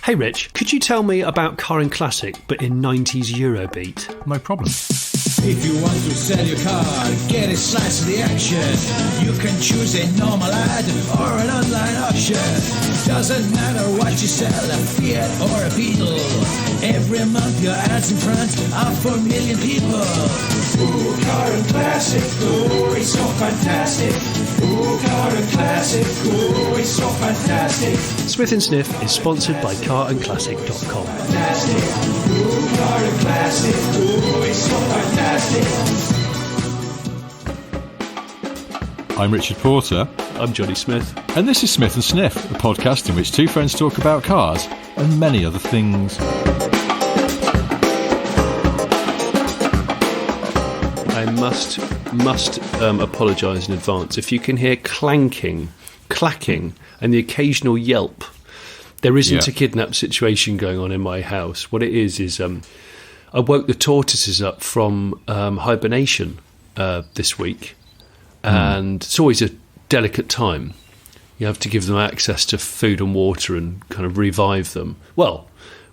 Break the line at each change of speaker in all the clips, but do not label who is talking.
Hey Rich, could you tell me about Car and Classic, but in 90s Eurobeat?
No problem.
If you want to sell your car, get a slice of the action. You can choose a normal ad or an online auction. Doesn't matter what you sell, a Fiat or a Beetle. Every month your ads in front of 4 million people. Ooh, Car and Classic, ooh, it's so fantastic. Ooh, Car and Classic, ooh, it's so fantastic.
Smith & Sniff is sponsored by carandclassic.com.
Fantastic. Ooh, Car and Classic, ooh, it's so fantastic.
I'm Richard Porter.
I'm Johnny Smith.
And this is Smith & Sniff, a podcast in which two friends talk about cars and many other things.
I must apologise in advance. If you can hear clanking, clacking, and the occasional yelp, there isn't a kidnap situation going on in my house. What it is I woke the tortoises up from hibernation this week, and it's always a delicate time. You have to give them access to food and water and kind of revive them. Well,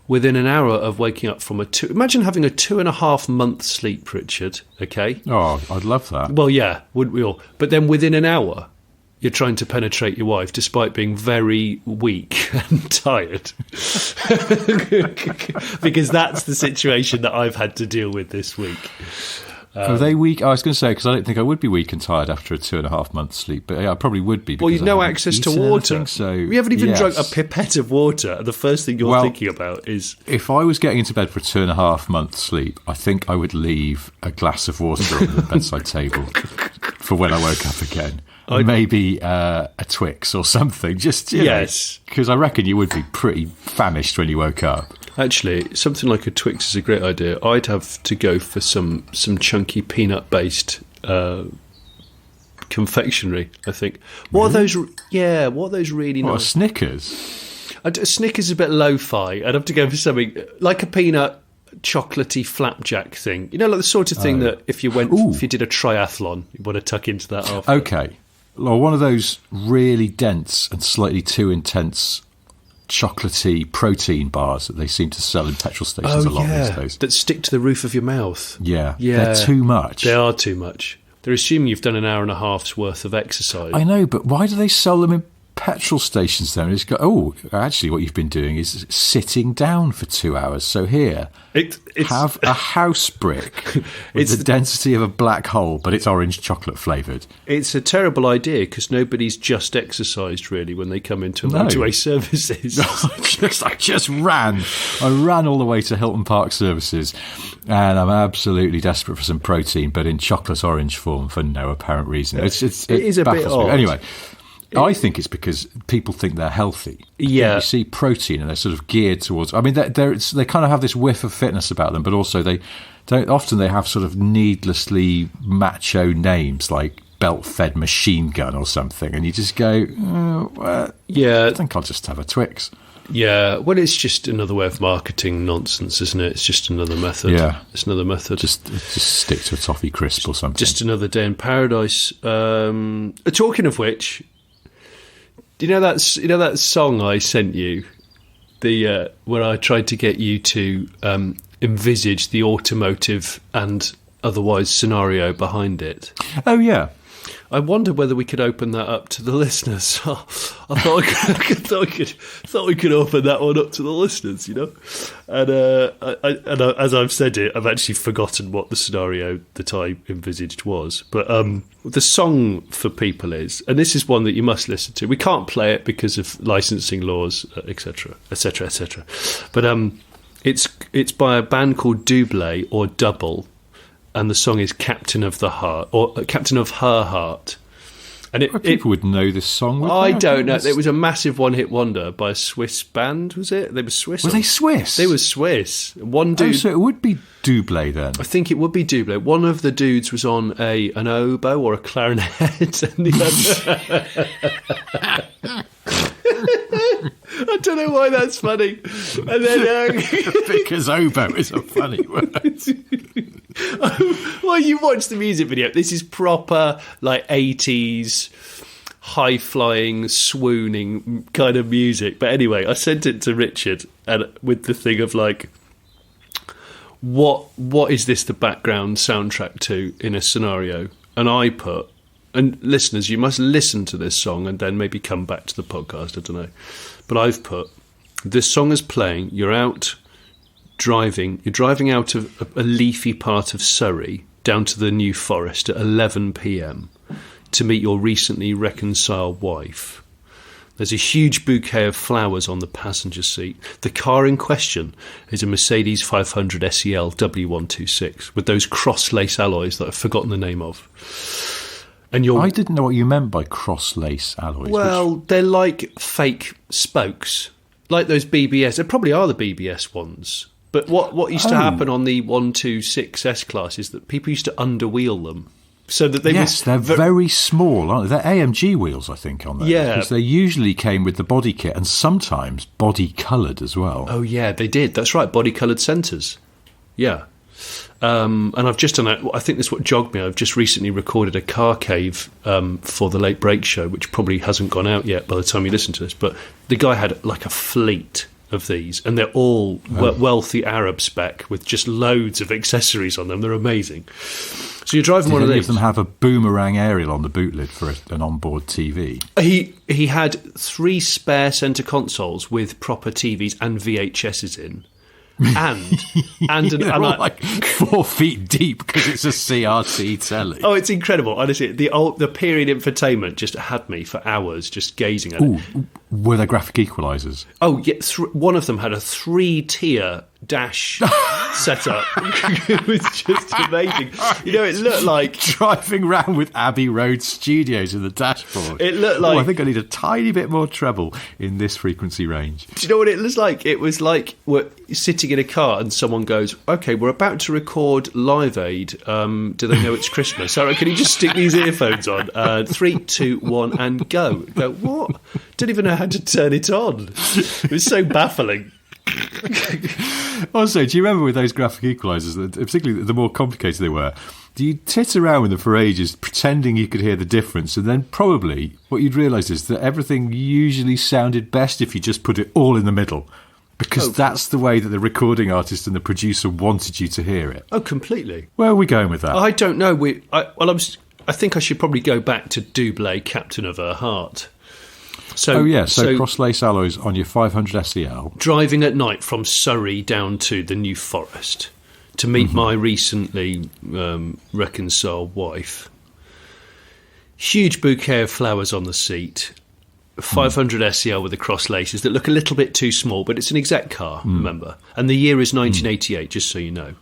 within an hour of waking up from imagine having a 2.5 month sleep, Richard, okay?
Oh, I'd love that.
Well, yeah, wouldn't we all? But then within an hour, you're trying to penetrate your wife despite being very weak and tired. Because that's the situation that I've had to deal with this week.
Are they weak? I was going to say, because I don't think I would be weak and tired after a 2.5 months sleep, but yeah, I probably would be.
Well, you've no access to water.
Anything, so
we haven't even drunk a pipette of water. And the first thing you're thinking about is...
If I was getting into bed for a 2.5 months sleep, I think I would leave a glass of water on the bedside table for when I woke up again. Maybe a Twix or something, just yes, because I reckon you would be pretty famished when you woke up.
Actually, something like a Twix is a great idea. I'd have to go for some chunky peanut-based confectionery, I think. What are those? Yeah, what are those really nice?
Snickers?
Snickers is a bit lo-fi. I'd have to go for something like a peanut chocolatey flapjack thing. You know, like the sort of thing that if you did a triathlon, you want to tuck into that after.
Okay. Well, one of those really dense and slightly too intense chocolatey protein bars that they seem to sell in petrol stations a lot these days.
That stick to the roof of your mouth.
Yeah. They're too much.
They are too much. They're assuming you've done an hour and a half's worth of exercise.
I know, but why do they sell them in petrol stations then? It's go, actually what you've been doing is sitting down for 2 hours. So here, have a house brick with the density of a black hole, but it's orange chocolate flavoured.
It's a terrible idea because nobody's just exercised really when they come into motorway services.
I just ran. I ran all the way to Hilton Park Services and I'm absolutely desperate for some protein, but in chocolate orange form for no apparent reason. It is a bit odd. Anyway, I think it's because people think they're healthy.
Yeah.
You see protein and they're sort of geared towards... I mean, they kind of have this whiff of fitness about them, but also they have sort of needlessly macho names like belt-fed machine gun or something, and you just go, I think I'll just have a Twix.
Yeah, well, it's just another way of marketing nonsense, isn't it? It's just another method.
Yeah.
It's another method.
Just stick to a toffee crisp or something.
Just another day in paradise. Talking of which... Do you know that song I sent you, where I tried to get you to envisage the automotive and otherwise scenario behind it?
Oh yeah.
I wonder whether we could open that up to the listeners. I thought we could open that one up to the listeners, you know. And as I've said it, I've actually forgotten what the scenario that I envisaged was. But the song for people is, and this is one that you must listen to. We can't play it because of licensing laws, etc., etc., etc. But it's by a band called Double or Double. And the song is Captain of the Heart, or Captain of Her Heart. And
people would know this song.
I don't know. It was a massive one-hit wonder by a Swiss band, was it? They were Swiss.
Were they Swiss?
They were Swiss. One dude.
Oh, so it would be Double then.
I think it would be Double. One of the dudes was on an oboe or a clarinet, and the other. I don't know why that's funny. And then
because oboe is a funny word.
Well, you watch the music video. This is proper like 80s high-flying, swooning kind of music. But anyway, I sent it to Richard and with the thing of like, what is this the background soundtrack to in a scenario? And I put, and listeners, you must listen to this song and then maybe come back to the podcast, I don't know. But I've put, this song is playing, you're driving out of a leafy part of Surrey down to the New Forest at 11 p.m. to meet your recently reconciled wife. There's a huge bouquet of flowers on the passenger seat. The car in question is a Mercedes 500 SEL W126 with those cross-lace alloys that I've forgotten the name of. And I
didn't know what you meant by cross-lace alloys.
Well, they're like fake spokes, like those BBS. They probably are the BBS ones. But what used to happen on the 126 S-Class is that people used to underwheel them. So that
they're very small, aren't they? They're AMG wheels, I think, on those.
Yeah.
Because they usually came with the body kit and sometimes body-coloured as well.
Oh, yeah, they did. That's right, body-coloured centres. Yeah. And I've just done that. I think that's what jogged me. I've just recently recorded a car cave for the Late Break Show, which probably hasn't gone out yet by the time you listen to this. But the guy had like a fleet of these, and they're all wealthy Arab spec with just loads of accessories on them. They're amazing. So you're driving one of these.
Did any of them have a boomerang aerial on the boot lid for an onboard TV?
He had 3 spare centre consoles with proper TVs and VHSs in.
They're all like 4 feet deep because it's a CRT telly.
Oh, it's incredible. Honestly, the period infotainment just had me for hours just gazing at it.
Were there graphic equalisers?
Oh, yeah. One of them had a 3-tier dash setup. It was just amazing. You know, it looked like
driving around with Abbey Road Studios in the dashboard.
It looked like
I think I need a tiny bit more treble in this frequency range.
Do you know what it was like? It was like we're sitting in a car and someone goes, "Okay, we're about to record Live Aid. Do they know it's Christmas? All right, can you just stick these earphones on? 3, 2, 1, and go." Go, what? Didn't even know how to turn it on. It was so baffling.
Also, do you remember with those graphic equalisers, particularly the more complicated they were, you'd tit around with them for ages pretending you could hear the difference, and then probably what you'd realise is that everything usually sounded best if you just put it all in the middle, because that's the way that the recording artist and the producer wanted you to hear it.
Oh, completely.
Where are we going with that?
I don't know. I think I should probably go back to Doublé, Captain of Her Heart.
So cross-lace alloys on your 500 SEL.
Driving at night from Surrey down to the New Forest to meet my recently reconciled wife. Huge bouquet of flowers on the seat. 500 SEL with the cross laces that look a little bit too small, but it's an exec car, remember. And the year is 1988, just so you know.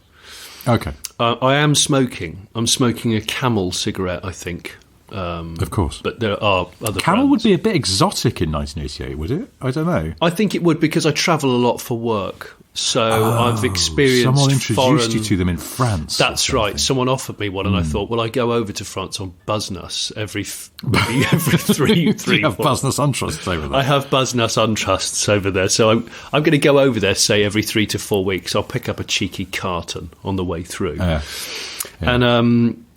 Okay.
I am smoking. I'm smoking a Camel cigarette, I think.
Of course.
But there are other
Camel
brands.
would be a bit exotic in 1988, would it? I don't know.
I think it would, because I travel a lot for work. So I've experienced
someone introduced you to them in France.
That's right. Someone offered me one, and I thought, well, I go over to France on Buzznuss every 3
You have Buzznuss Untrusts over there.
I have Buzznuss Untrusts over there. So I'm going to go over there, say, every 3 to 4 weeks. I'll pick up a cheeky carton on the way through.
Yeah.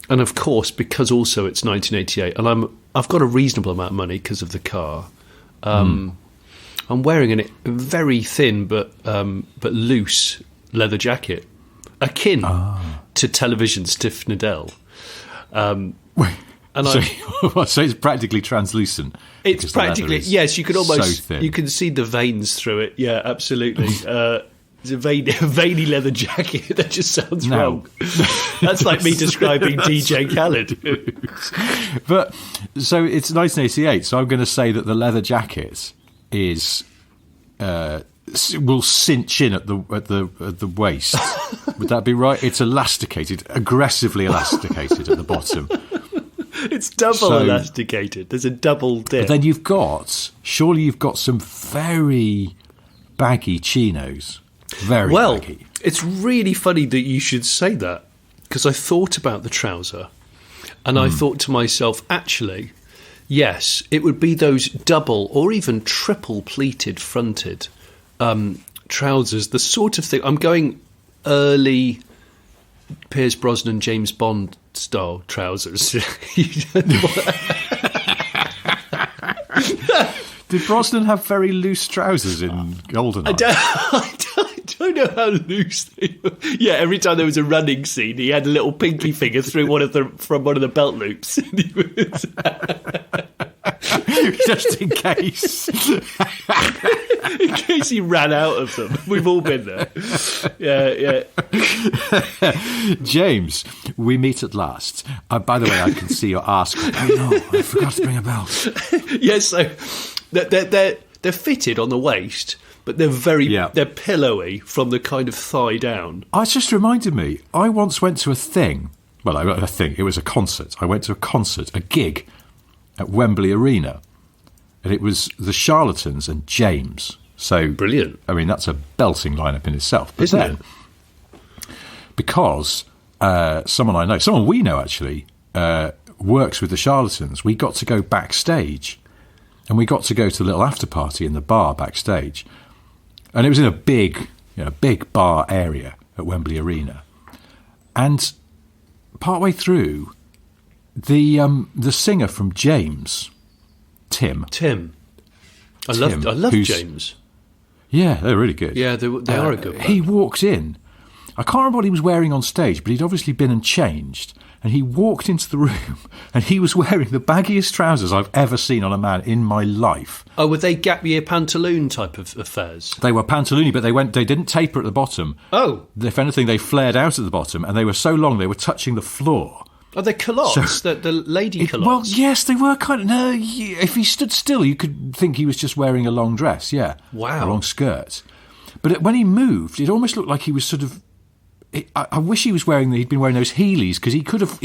And of course, because also it's 1988, and I've got a reasonable amount of money because of the car. I'm wearing a very thin but loose leather jacket, akin to television stiff Nadell.
So it's practically translucent.
It's practically, yes. You can almost
so thin.
You can see the veins through it. Yeah, absolutely. It's a veiny leather jacket. That just sounds wrong. That's like me describing DJ Khaled.
But so it's 1988. So I'm going to say that the leather jacket is will cinch in at the waist. Would that be right? It's elasticated, aggressively elasticated at the bottom.
It's double elasticated. There's a double dip.
But then you've got some very baggy chinos. Very baggy.
It's really funny that you should say that, because I thought about the trouser and I thought to myself, actually, yes, it would be those double or even triple pleated fronted trousers, the sort of thing. I'm going early Pierce Brosnan, James Bond style trousers.
Did Brosnan have very loose trousers in GoldenEye?
I don't know how loose they were. Yeah, every time there was a running scene, he had a little pinky finger through from one of the belt loops.
Just in case.
In case he ran out of them. We've all been there. Yeah.
James, we meet at last. By the way, I can see your ask. Oh no, I forgot to bring a belt.
Yes, so they're fitted on the waist, but they're pillowy from the kind of thigh down.
It just reminded me, I once went to a thing. Well, I think it was a concert. I went to a gig at Wembley Arena. And it was the Charlatans and James. So
brilliant.
I mean, that's a belting lineup in itself. But
Isn't
then, because someone we know actually, works with the Charlatans, we got to go backstage. And we got to go to a little after party in the bar backstage. And it was in a big bar area at Wembley Arena. And partway through, the singer from James, Tim.
I love James.
Yeah, they're really good.
Yeah, they are a good band.
He walked in. I can't remember what he was wearing on stage, but he'd obviously been and changed. And he walked into the room, and he was wearing the baggiest trousers I've ever seen on a man in my life.
Oh, were they gap year pantaloon type of affairs?
They were pantaloony, but they didn't taper at the bottom.
Oh.
If anything, they flared out at the bottom, and they were so long they were touching the floor.
Are they culottes? The lady culottes?
Well, yes, they were kind of... No, if he stood still, you could think he was just wearing a long dress, yeah.
Wow.
A long skirt. But when he moved, it almost looked like he was sort of... I wish he'd been wearing those Heelys, because he could have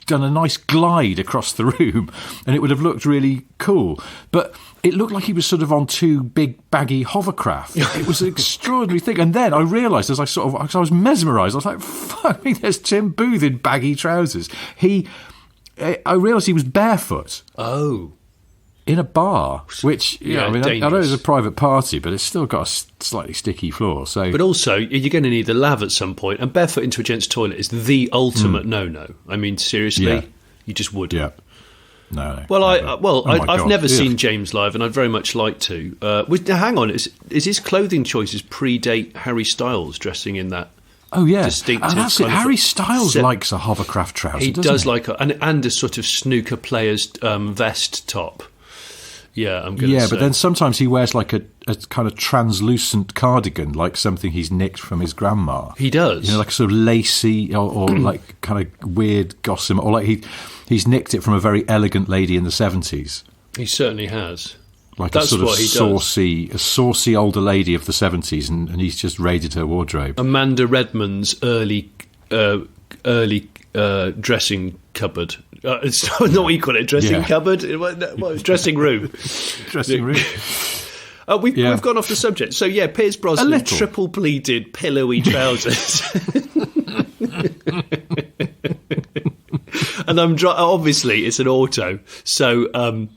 done a nice glide across the room, and it would have looked really cool. But it looked like he was sort of on two big baggy hovercraft. It was an extraordinary thing. And then I realised, I was mesmerised. I was like, "Fuck me, there's Tim Booth in baggy trousers." I realised he was barefoot.
Oh.
In a bar, which I know it's a private party, but it's still got a slightly sticky floor. So,
but also you're going to need a lav at some point, and barefoot into a gents' toilet is the ultimate no-no. I mean, seriously, you just wouldn't.
Yeah. No.
Well, I've never seen James live, and I'd very much like to. Hang on, is his clothing choices predate Harry Styles dressing in that?
Oh yeah,
distinctive.
That's it. Harry Styles likes a hovercraft trouser.
He
doesn't
does
he?
like and a sort of snooker player's vest top. Yeah, I'm going to say.
But then sometimes he wears like a kind of translucent cardigan, like something he's nicked from his grandma.
He does.
Like a sort of lacy or like kind of weird gossamer, or like he's nicked it from a very elegant lady in the 70s.
He certainly has.
Like
That's
a sort of saucy older lady of the 70s, and he's just raided her wardrobe.
Amanda Redman's early dressing cupboard. It's not what you call it, dressing cupboard. Dressing room.
Dressing room.
We've gone off the subject. So yeah, Pierce Brosnan, triple pleated, pillowy trousers. And obviously it's an auto. So I'm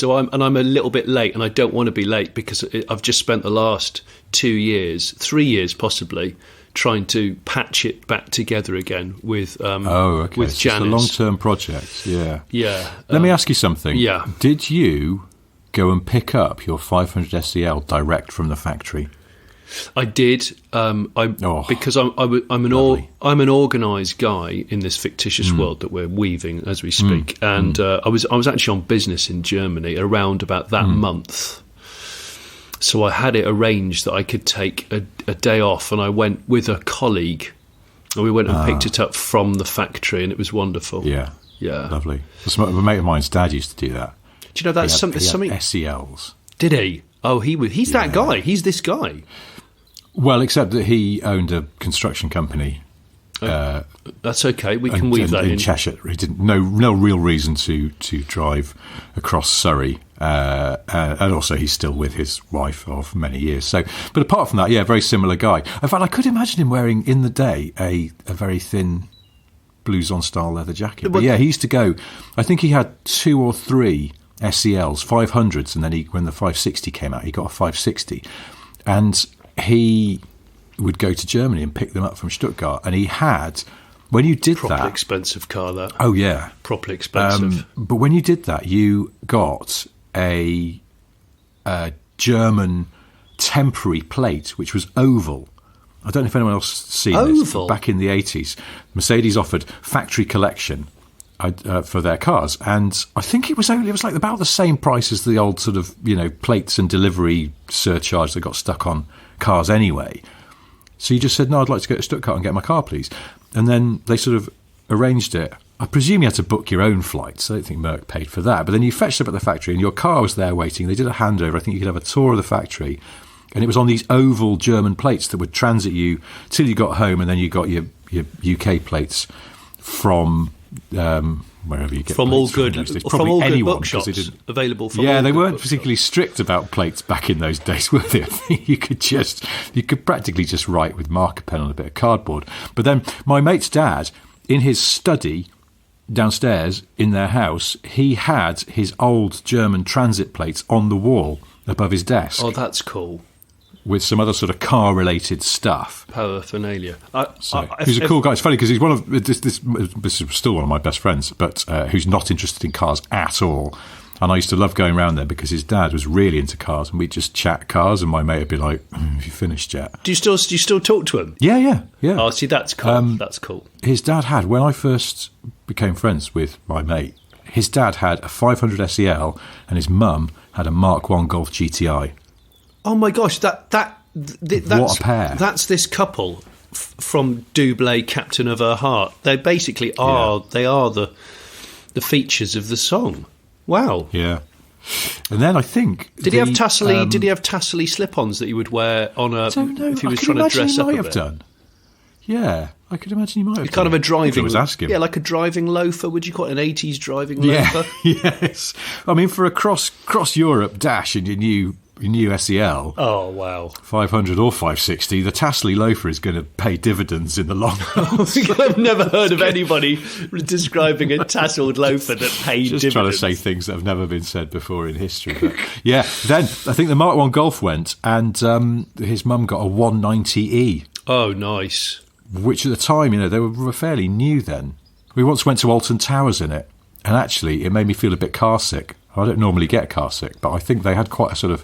a little bit late, and I don't want to be late because I've just spent the last 2 years, 3 years possibly, trying to patch it back together again with with Janice.
It's a long-term project, yeah.
Yeah.
Let me ask you something.
Yeah.
Did you go and pick up your 500 SEL direct from the factory?
I did. Because I'm an organised guy in this fictitious world that we're weaving as we speak, and I was actually on business in Germany around about that month. So I had it arranged that I could take a day off, and I went with a colleague, and we went and picked it up from the factory, and it was wonderful.
Yeah,
yeah,
lovely. A mate of mine's dad used to do that.
Do you know that's something?
SELs.
Did he? Oh, he's that guy. He's this guy.
Well, except that he owned a construction company.
That's okay. We can weave that in
Cheshire. He didn't no real reason to drive across Surrey, and also he's still with his wife of many years. So, but apart from that, yeah, very similar guy. In fact, I could imagine him wearing in the day a very thin blouson style leather jacket. But yeah, he used to go. I think he had 2 or 3 SELs, 500s, and then when the 560 came out, he got a 560, and he would go to Germany and pick them up from Stuttgart, and he had, when you did
properly expensive car, that.
Oh yeah,
properly expensive.
But when you did that, you got German temporary plate, which was oval. I don't know if anyone else has seen this. But back in the 80s, Mercedes offered factory collection for their cars, and I think it was like about the same price as the old sort of, you know, plates and delivery surcharge that got stuck on cars anyway. So you just said, no, I'd like to go to Stuttgart and get my car, please. And then they sort of arranged it. I presume you had to book your own flights. I don't think Merck paid for that. But then you fetched up at the factory and your car was there waiting. They did a handover. I think you could have a tour of the factory. And it was on these oval German plates that would transit you till you got home, and then you got your UK plates from wherever you get
from all good
anyone,
bookshops available. From
yeah,
all
they
good
weren't
bookshops.
particularly strict about plates back in those days, were they? I think you could practically just write with marker pen on a bit of cardboard. But then my mate's dad, in his study downstairs in their house, he had his old German transit plates on the wall above his desk.
Oh, that's cool.
With some other sort of car-related stuff.
Paraphernalia.
He's a cool guy. It's funny because he's one of this is still one of my best friends, but who's not interested in cars at all. And I used to love going around there because his dad was really into cars, and we'd just chat cars. And my mate would be like, "Have you finished yet?"
Do you still talk to him?
Yeah.
Oh, see, that's cool. That's cool.
His dad had, when I first became friends with my mate, his dad had a 500 SEL, and his mum had a Mark 1 Golf GTI.
Oh my gosh, that's
what a pair!
That's this couple from Doublé, Captain of Her Heart. They basically are. Yeah. They are the features of the song. Wow.
Yeah. And then I think
did he have tassely slip-ons that he would wear on a? If he was trying to dress up a bit. Done.
Yeah, I could imagine he might have.
Kind of a driving.
I was asking.
Yeah, like a driving loafer. Would you call it an 80s driving loafer?
Yes. I mean, for a cross Europe dash in your new SEL.
Oh, wow.
500 or 560, the Tasley loafer is going to pay dividends in the long run.
I've never heard of anybody describing a tasseled loafer that paid dividends.
Just trying to say things that have never been said before in history. But yeah, then I think the Mark 1 Golf went, and his mum got a 190E.
Oh, nice.
Which at the time, you know, they were fairly new then. We once went to Alton Towers in it, and actually it made me feel a bit car sick. I don't normally get car sick, but I think they had quite a sort of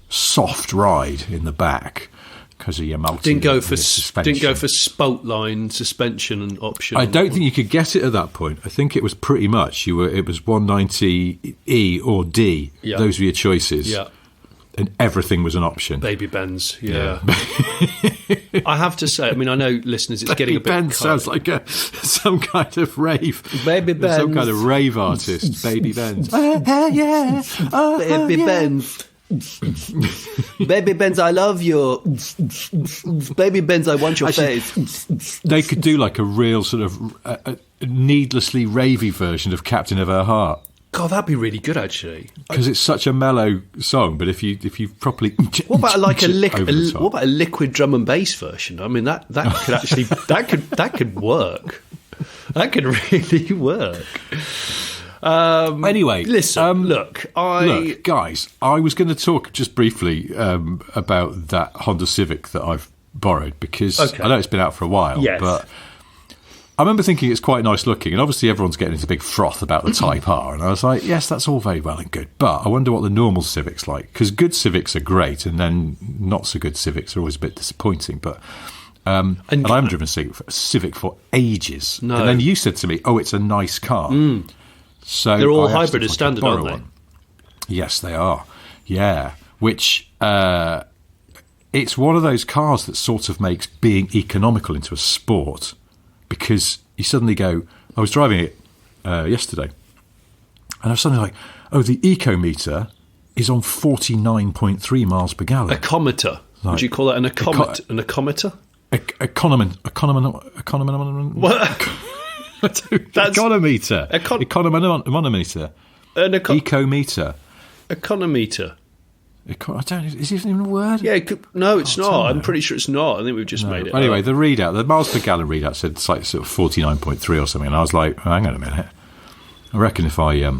soft ride in the back because of your multi.
Didn't go for Spaltline suspension and option.
I don't think you could get it at that point. I think it was pretty much it was 190E or D. Yeah. Those were your choices. Yeah. And everything was an option.
Baby Benz, yeah. I have to say, I mean, I know listeners, it's getting a bit.
Benz sounds like some kind of rave.
Baby Benz,
some kind of rave artist. Baby Benz.
Baby Benz. Baby Benz, I love you. Baby Benz, I want your face.
They could do like a real sort of a needlessly ravey version of Captain of Her Heart.
God, that'd be really good, actually.
Because it's such a mellow song, but if you properly,
what about like what about a liquid drum and bass version? I mean, that could actually that could work. That could really work.
Anyway,
listen. Look,
guys. I was going to talk just briefly about that Honda Civic that I've borrowed because I know it's been out for a while, but I remember thinking it's quite nice looking, and obviously everyone's getting into big froth about the Type R, and I was like, yes, that's all very well and good, but I wonder what the normal Civic's like, because good Civics are great, and then not so good Civics are always a bit disappointing, but... and I haven't driven a Civic for ages. No. And then you said to me, oh, it's a nice car. So
they're all hybrid as standard, aren't they?
Yes, they are. Yeah, which... it's one of those cars that sort of makes being economical into a sport, because you suddenly go, I was driving it yesterday, and I was suddenly like, oh, the eco meter is on 49.3 miles per gallon.
Ecometer. Like, would you call that an ecometer? An ecometer?
Econometer.
That's
econometer. Econometer. Ecometer.
Econometer.
I don't. Is it even a word?
Yeah. No, it's not. I'm pretty sure it's not. I think we've just made it.
Anyway, the readout, the miles per gallon readout said it's like sort of 49.3 or something, and I was like, hang on a minute. I reckon if I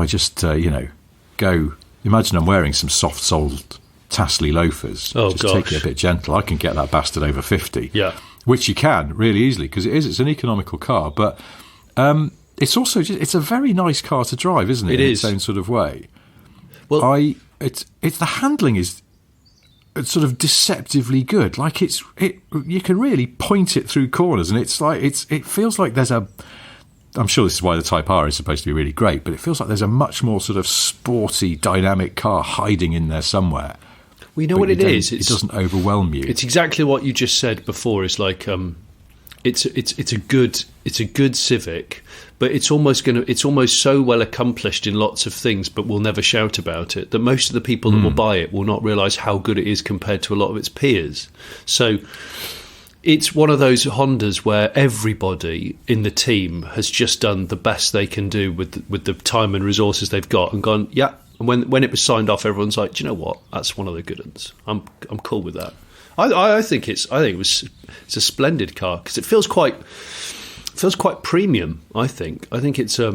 just go. Imagine I'm wearing some soft-soled Tasley loafers. Take it a bit gentle. I can get that bastard over 50.
Yeah.
Which you can really easily because it's an economical car, but it's also it's a very nice car to drive, isn't it?
It is.
In its own sort of way. it's the handling is sort of deceptively good. Like you can really point it through corners, and it feels like there's a. I'm sure this is why the Type R is supposed to be really great, but it feels like there's a much more sort of sporty, dynamic car hiding in there somewhere.
Well, you know what it is?
It doesn't overwhelm you.
It's exactly what you just said before. It's like it's a good Civic, but it's almost so well accomplished in lots of things, but we'll never shout about it, that most of the people that will buy it will not realise how good it is compared to a lot of its peers. So it's one of those Hondas where everybody in the team has just done the best they can do with the time and resources they've got, and gone, yeah. And when it was signed off, everyone's like, do you know what? That's one of the good ones. I'm cool with that. I think it's a splendid car because it feels quite premium. I think it's a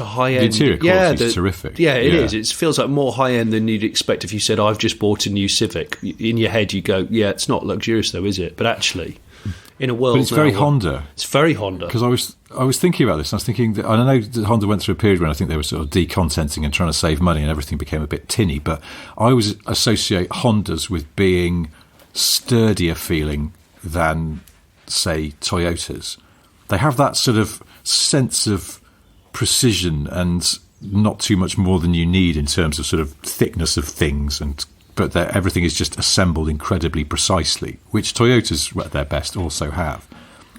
high end.
The interior quality is terrific.
Yeah, it is. It feels like more high end than you'd expect if you said, I've just bought a new Civic. In your head, you go, yeah, it's not luxurious though, is it? But actually, in a world,
but it's very Honda.
It's very Honda.
Because I was thinking about this, and I was thinking that, I know that Honda went through a period when I think they were sort of decontenting and trying to save money, and everything became a bit tinny. But I always associate Hondas with being sturdier feeling than, say, Toyotas. They have that sort of sense of precision and not too much more than you need in terms of sort of thickness of things, but everything is just assembled incredibly precisely, which Toyotas at their best also have.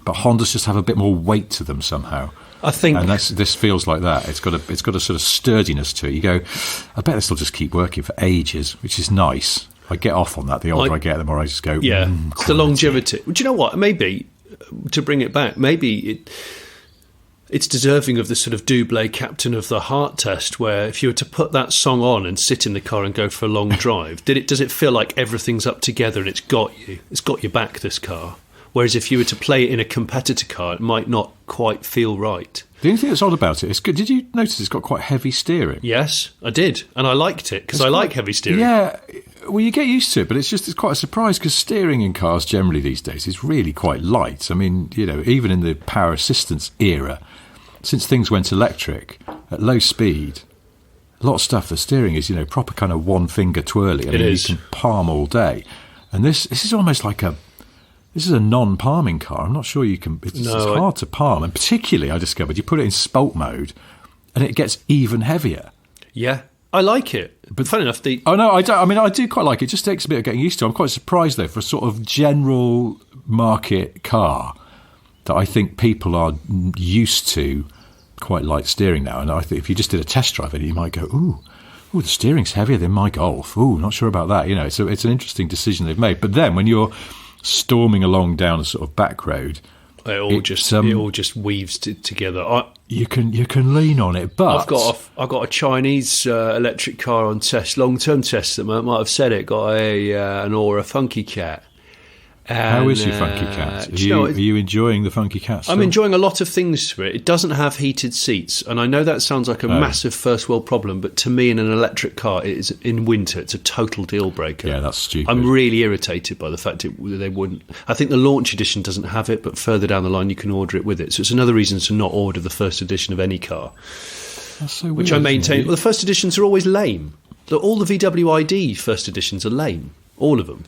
But Hondas just have a bit more weight to them somehow.
I think,
and this feels like that. It's got a sort of sturdiness to it. You go, I bet this will just keep working for ages, which is nice. I get off on that. The older I get, the more I just go,
yeah, it's the longevity. Do you know what? Maybe, to bring it back, maybe it's deserving of the sort of Double Captain of the Heart test, where if you were to put that song on and sit in the car and go for a long drive, does it feel like everything's up together and it's got your back, this car? Whereas if you were to play it in a competitor car, it might not quite feel right.
The only thing that's odd about it is, did you notice it's got quite heavy steering?
Yes, I did. And I liked it because I like heavy steering.
Yeah, well, you get used to it, but it's quite a surprise because steering in cars generally these days is really quite light. I mean, even in the power assistance era, since things went electric, at low speed, a lot of stuff, the steering is, proper kind of one-finger twirly. I mean, you can palm all day. And this is almost like this is a non-palming car. I'm not sure you can... It's hard to palm. And particularly, I discovered, you put it in sport mode, and it gets even heavier.
Yeah, I like it. But funny enough,
Oh, no, I don't. I mean, I do quite like it. It just takes a bit of getting used to. I'm quite surprised, though, for a sort of general market car that I think people are used to quite light steering now. And I think if you just did a test drive, you might go, ooh, the steering's heavier than my Golf. Ooh, not sure about that. So it's an interesting decision they've made. But then when you're storming along down a sort of back road,
it all just weaves together.
You can lean on it, but
I've got a Chinese electric car on test, long-term test. That might have said it. Got an Aura Funky Cat.
How is your Funky Cat? Are you enjoying the Funky Cat still?
I'm enjoying a lot of things for it. It doesn't have heated seats, and I know that sounds like a massive first world problem, but to me, in an electric car, it is, in winter, it's a total deal breaker.
Yeah, that's stupid.
I'm really irritated by the fact they wouldn't. I think the launch edition doesn't have it, but further down the line, you can order it with it. So it's another reason to not order the first edition of any car.
That's so weird,
which I maintain. Well, the first editions are always lame. All the VW ID first editions are lame. All of them.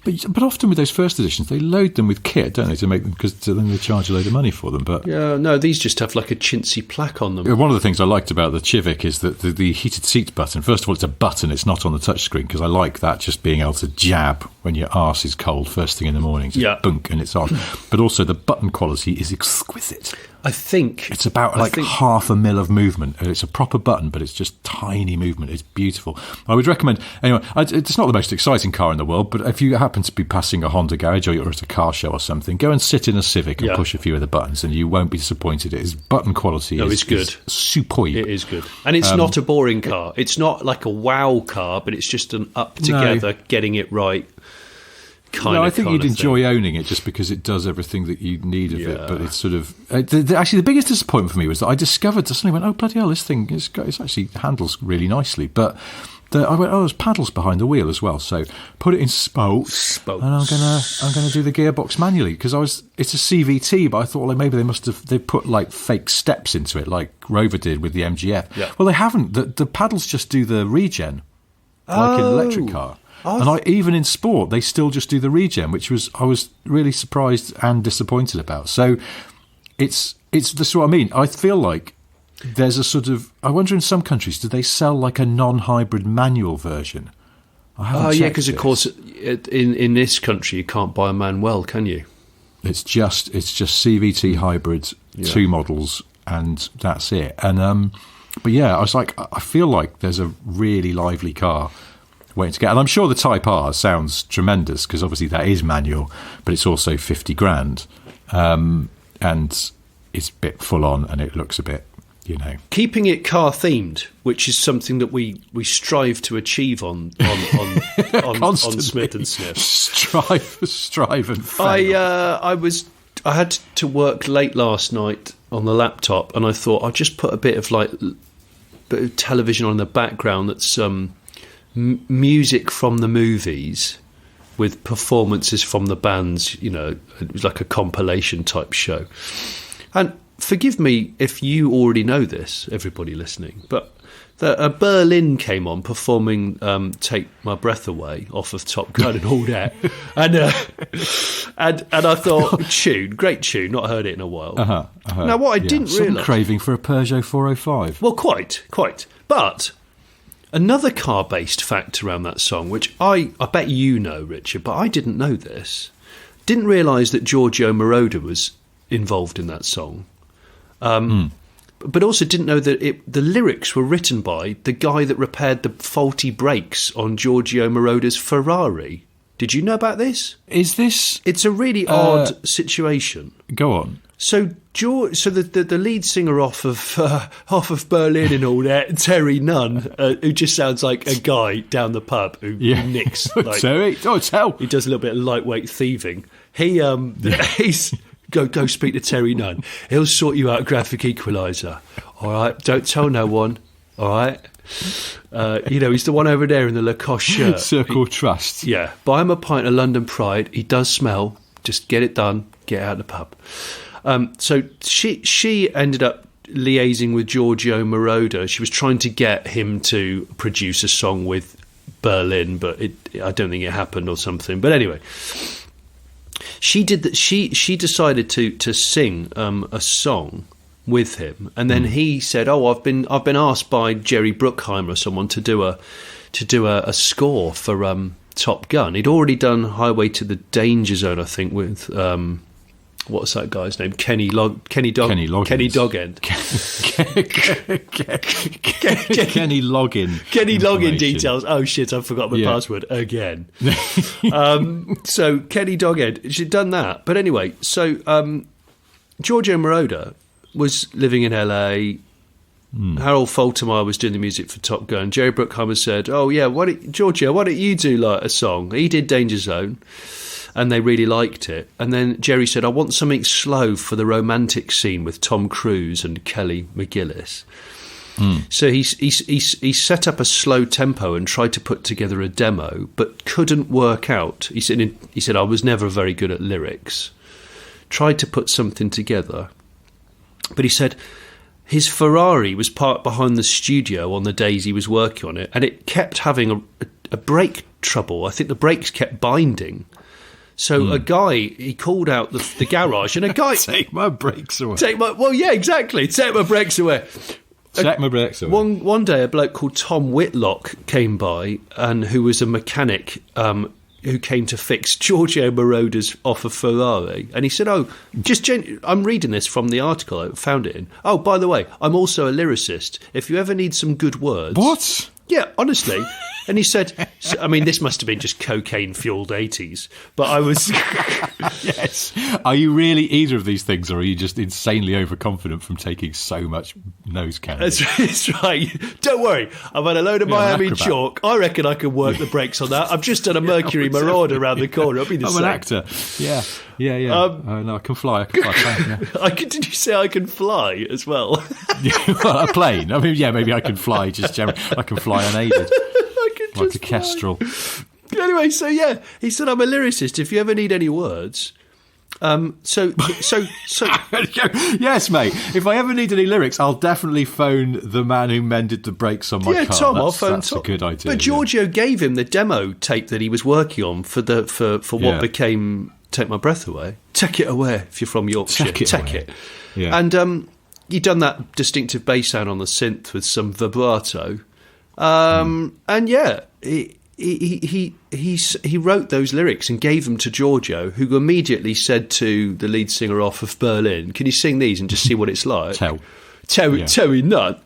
But often with those first editions, they load them with kit, don't they, to make them, because then they charge a load of money for them. But
yeah, no, these just have like a chintzy plaque on them.
One of the things I liked about the Civic is that the heated seats button, first of all, it's a button, it's not on the touchscreen, because I like that, just being able to jab when your arse is cold first thing in the morning, just bunk and it's on. But also the button quality is exquisite.
I think
it's about half a mil of movement. It's a proper button, but it's just tiny movement. It's beautiful. I would recommend, anyway, it's not the most exciting car in the world, but if you happen to be passing a Honda garage or you're at a car show or something, go and sit in a Civic and push a few of the buttons and you won't be disappointed. Its button quality
it's good.
Is superb.
It is good. And it's not a boring car. It's not like a wow car, but it's just an up together, getting it right.
I think you'd enjoy owning it just because it does everything that you need of it. But it's sort of actually the biggest disappointment for me was that I discovered, I suddenly went, oh bloody hell, this thing it actually handles really nicely. But I went, there's paddles behind the wheel as well. So put it in spokes. And I'm gonna do the gearbox manually because it's a CVT, but I thought maybe they put like fake steps into it like Rover did with the MGF.
Yeah.
Well, they haven't. The paddles just do the regen. like an electric car. And even in sport, they still just do the regen, which I was really surprised and disappointed about. So it's that's what I mean. I feel like there's a sort of, I wonder in some countries, do they sell like a non-hybrid manual version?
Oh, yeah, because of course in this country you can't buy a Manuel, can you?
It's just CVT hybrid, 2 models, and that's it. And but yeah, I was like, I feel like there's a really lively car waiting to get, and I'm sure the Type R sounds tremendous because obviously that is manual, but it's also 50 grand, and it's a bit full on, and it looks a bit,
keeping it car themed, which is something that we strive to achieve on Smith and Sniff.
Strive and fail.
I had to work late last night on the laptop, and I thought I'll just put a bit of television on in the background that's music from the movies with performances from the bands. It was like a compilation type show. And forgive me if you already know this, everybody listening, but Berlin came on performing "Take My Breath Away" off of Top Gun and all that, and I thought, great tune, not heard it in a while. Now, what I didn't realise,
craving for a Peugeot 405.
Well, quite, but another car-based fact around that song, which I bet you know, Richard, but I didn't know this. Didn't realise that Giorgio Moroder was involved in that song. But also didn't know that the lyrics were written by the guy that repaired the faulty brakes on Giorgio Moroder's Ferrari. Did you know about this? It's a really odd situation.
Go on.
So the lead singer off of Berlin and all that, Terry Nunn, who just sounds like a guy down the pub who nicks. Like,
Terry, tell.
He does a little bit of lightweight thieving. He's go speak to Terry Nunn. He'll sort you out a graphic equaliser. All right, don't tell no one. All right. He's the one over there in the Lacoste shirt.
Circle Trust.
Yeah. Buy him a pint of London Pride. He does smell. Just get it done. Get out of the pub. So she ended up liaising with Giorgio Moroder. She was trying to get him to produce a song with Berlin, but I don't think it happened or something. But anyway, she did that. She decided to sing a song with him, and then he said, "Oh, I've been asked by Jerry Bruckheimer or someone to do a score for Top Gun." He'd already done Highway to the Danger Zone, I think, with what's that guy's name? Kenny Doggend.
Kenny
Loggin details. Oh shit, I forgot my password again. So Kenny Doggend, she'd done that. But anyway, so Giorgio Moroder was living in LA. Harold Faltermeyer was doing the music for Top Gun. Jerry Bruckheimer said, "Oh yeah, Giorgio, why don't you do like a song?" He did Danger Zone, and they really liked it. And then Jerry said, "I want something slow for the romantic scene with Tom Cruise and Kelly McGillis." So he set up a slow tempo and tried to put together a demo, but couldn't work out. He said, "I was never very good at lyrics." Tried to put something together, but he said his Ferrari was parked behind the studio on the days he was working on it, and it kept having a brake trouble. I think the brakes kept binding. So a guy, he called out the garage, and a guy...
Take my brakes away.
Take my brakes away.
Take my brakes away.
One day, a bloke called Tom Whitlock came by, and who was a mechanic who came to fix Giorgio Moroder's off a Ferrari. And he said, I'm reading this from the article I found it in. Oh, by the way, I'm also a lyricist. If you ever need some good words...
What?
Yeah, honestly. And he said, I mean, this must have been just cocaine-fueled 80s, but I was...
Yes. Are you really either of these things, or are you just insanely overconfident from taking so much nose candy?
That's right. Don't worry. I've had a load of Miami chalk. I reckon I can work the brakes on that. I've just done a Mercury Marauder around the corner. I'll be the same.
I'm an actor. Yeah. No, I can fly.
Did you say I can fly as well?
Well, a plane. I mean, yeah, maybe I can fly just generally. I can fly unaided. Like a kestrel.
Anyway, so yeah, he said, I'm a lyricist. If you ever need any words, So
Yes, mate. If I ever need any lyrics, I'll definitely phone the man who mended the brakes on my car.
Tom, I'll phone
that's
Tom.
A good idea.
But Giorgio gave him the demo tape that he was working on for what became Take My Breath Away. Take It Away, if you're from Yorkshire. Take it.
Yeah.
And he'd done that distinctive bass sound on the synth with some vibrato. And yeah, he wrote those lyrics and gave them to Giorgio, who immediately said to the lead singer of Berlin, "Can you sing these and just see what it's like?" Tell me none.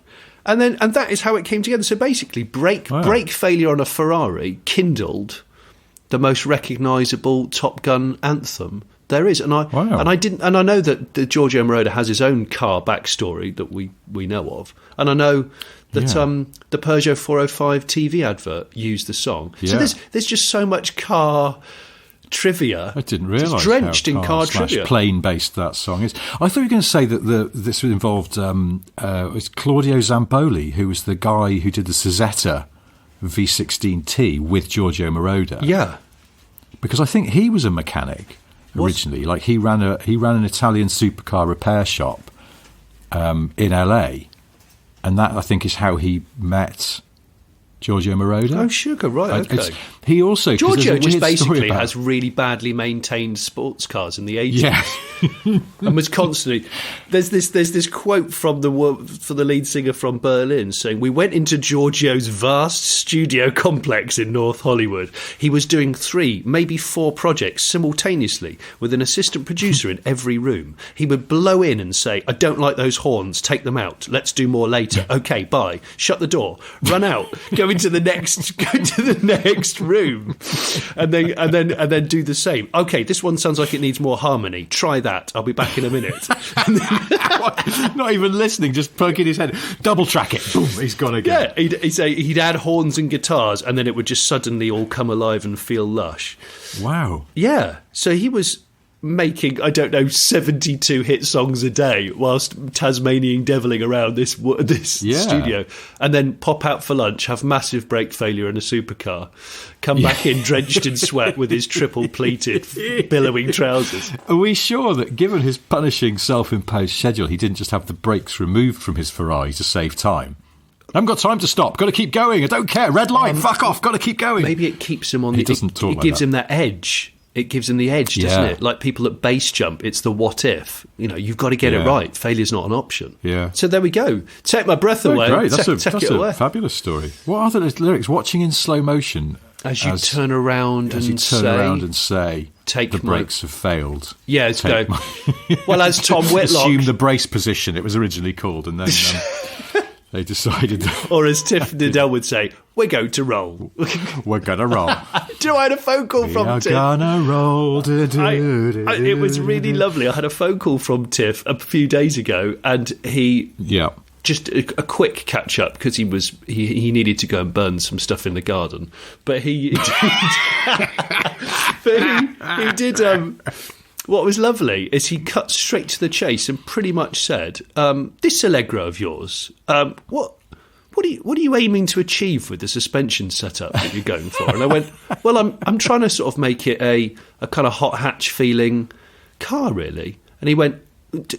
And that is how it came together. So basically, brake failure on a Ferrari kindled the most recognisable Top Gun anthem there is. And I know that Giorgio Moroder has his own car backstory that we know of, and I know that the Peugeot 405 TV advert used the song. So there's just so much car trivia.
I didn't realise
it's drenched in car trivia.
Plane-based that song is. I thought you were going to say that this involved it's Claudio Zampoli, who was the guy who did the Cesetta V16T with Giorgio Moroder.
Yeah,
because I think he was a mechanic originally. Like he ran an Italian supercar repair shop in LA. And that, I think, is how he met Giorgio Moroder.
Oh, sugar, right, okay.
He also...
Giorgio just basically has really badly maintained sports cars in the 80s.
Yeah.
And was constantly... There's this quote for the lead singer from Berlin saying, "We went into Giorgio's vast studio complex in North Hollywood. He was doing 3, maybe 4 projects simultaneously with an assistant producer in every room. He would blow in and say, 'I don't like those horns, take them out. Let's do more later. Okay, bye. Shut the door. Run out. Go into the next room, and then do the same. Okay, this one sounds like it needs more harmony. Try that. I'll be back in a minute.'"
Not even listening, just poking his head. Double track it. Boom, he's gone again.
Yeah, he'd add horns and guitars, and then it would just suddenly all come alive and feel lush.
Wow.
Yeah, so he was making, 72 hit songs a day whilst Tasmanian deviling around this studio, and then pop out for lunch, have massive brake failure in a supercar, come back in drenched in sweat with his triple pleated billowing trousers.
Are we sure that, given his punishing self-imposed schedule, he didn't just have the brakes removed from his Ferrari to save time? I haven't got time to stop. Got to keep going. I don't care. Red light. Fuck off. Got to keep going.
Maybe it keeps him on.
He doesn't talk
it
like
gives
that.
him that edge. It gives him the edge, doesn't it? Like people at base jump, it's the what if. You've got to get it right. Failure's not an option.
Yeah.
So there we go. Take my breath away.
Great. That's a
away.
fabulous story. What are the lyrics? Watching in slow motion.
As you turn around and say,
take the brakes have failed.
Yeah, it's go. Well, as Tom Whitlock.
Assume the brace position, it was originally called, and then they decided.
Or as Tiff Liddell would say, we're going to roll.
We're going to roll.
Do you know I had a phone call from Tiff?
We're going to roll.
It was really lovely. I had a phone call from Tiff a few days ago, and he...
Yeah. Just
a quick catch up because he needed to go and burn some stuff in the garden, but he did. What was lovely is he cut straight to the chase and pretty much said, "This Allegro of yours, what are you aiming to achieve with the suspension setup that you're going for?" And I went, "Well, I'm trying to sort of make it a kind of hot hatch feeling car, really." And he went,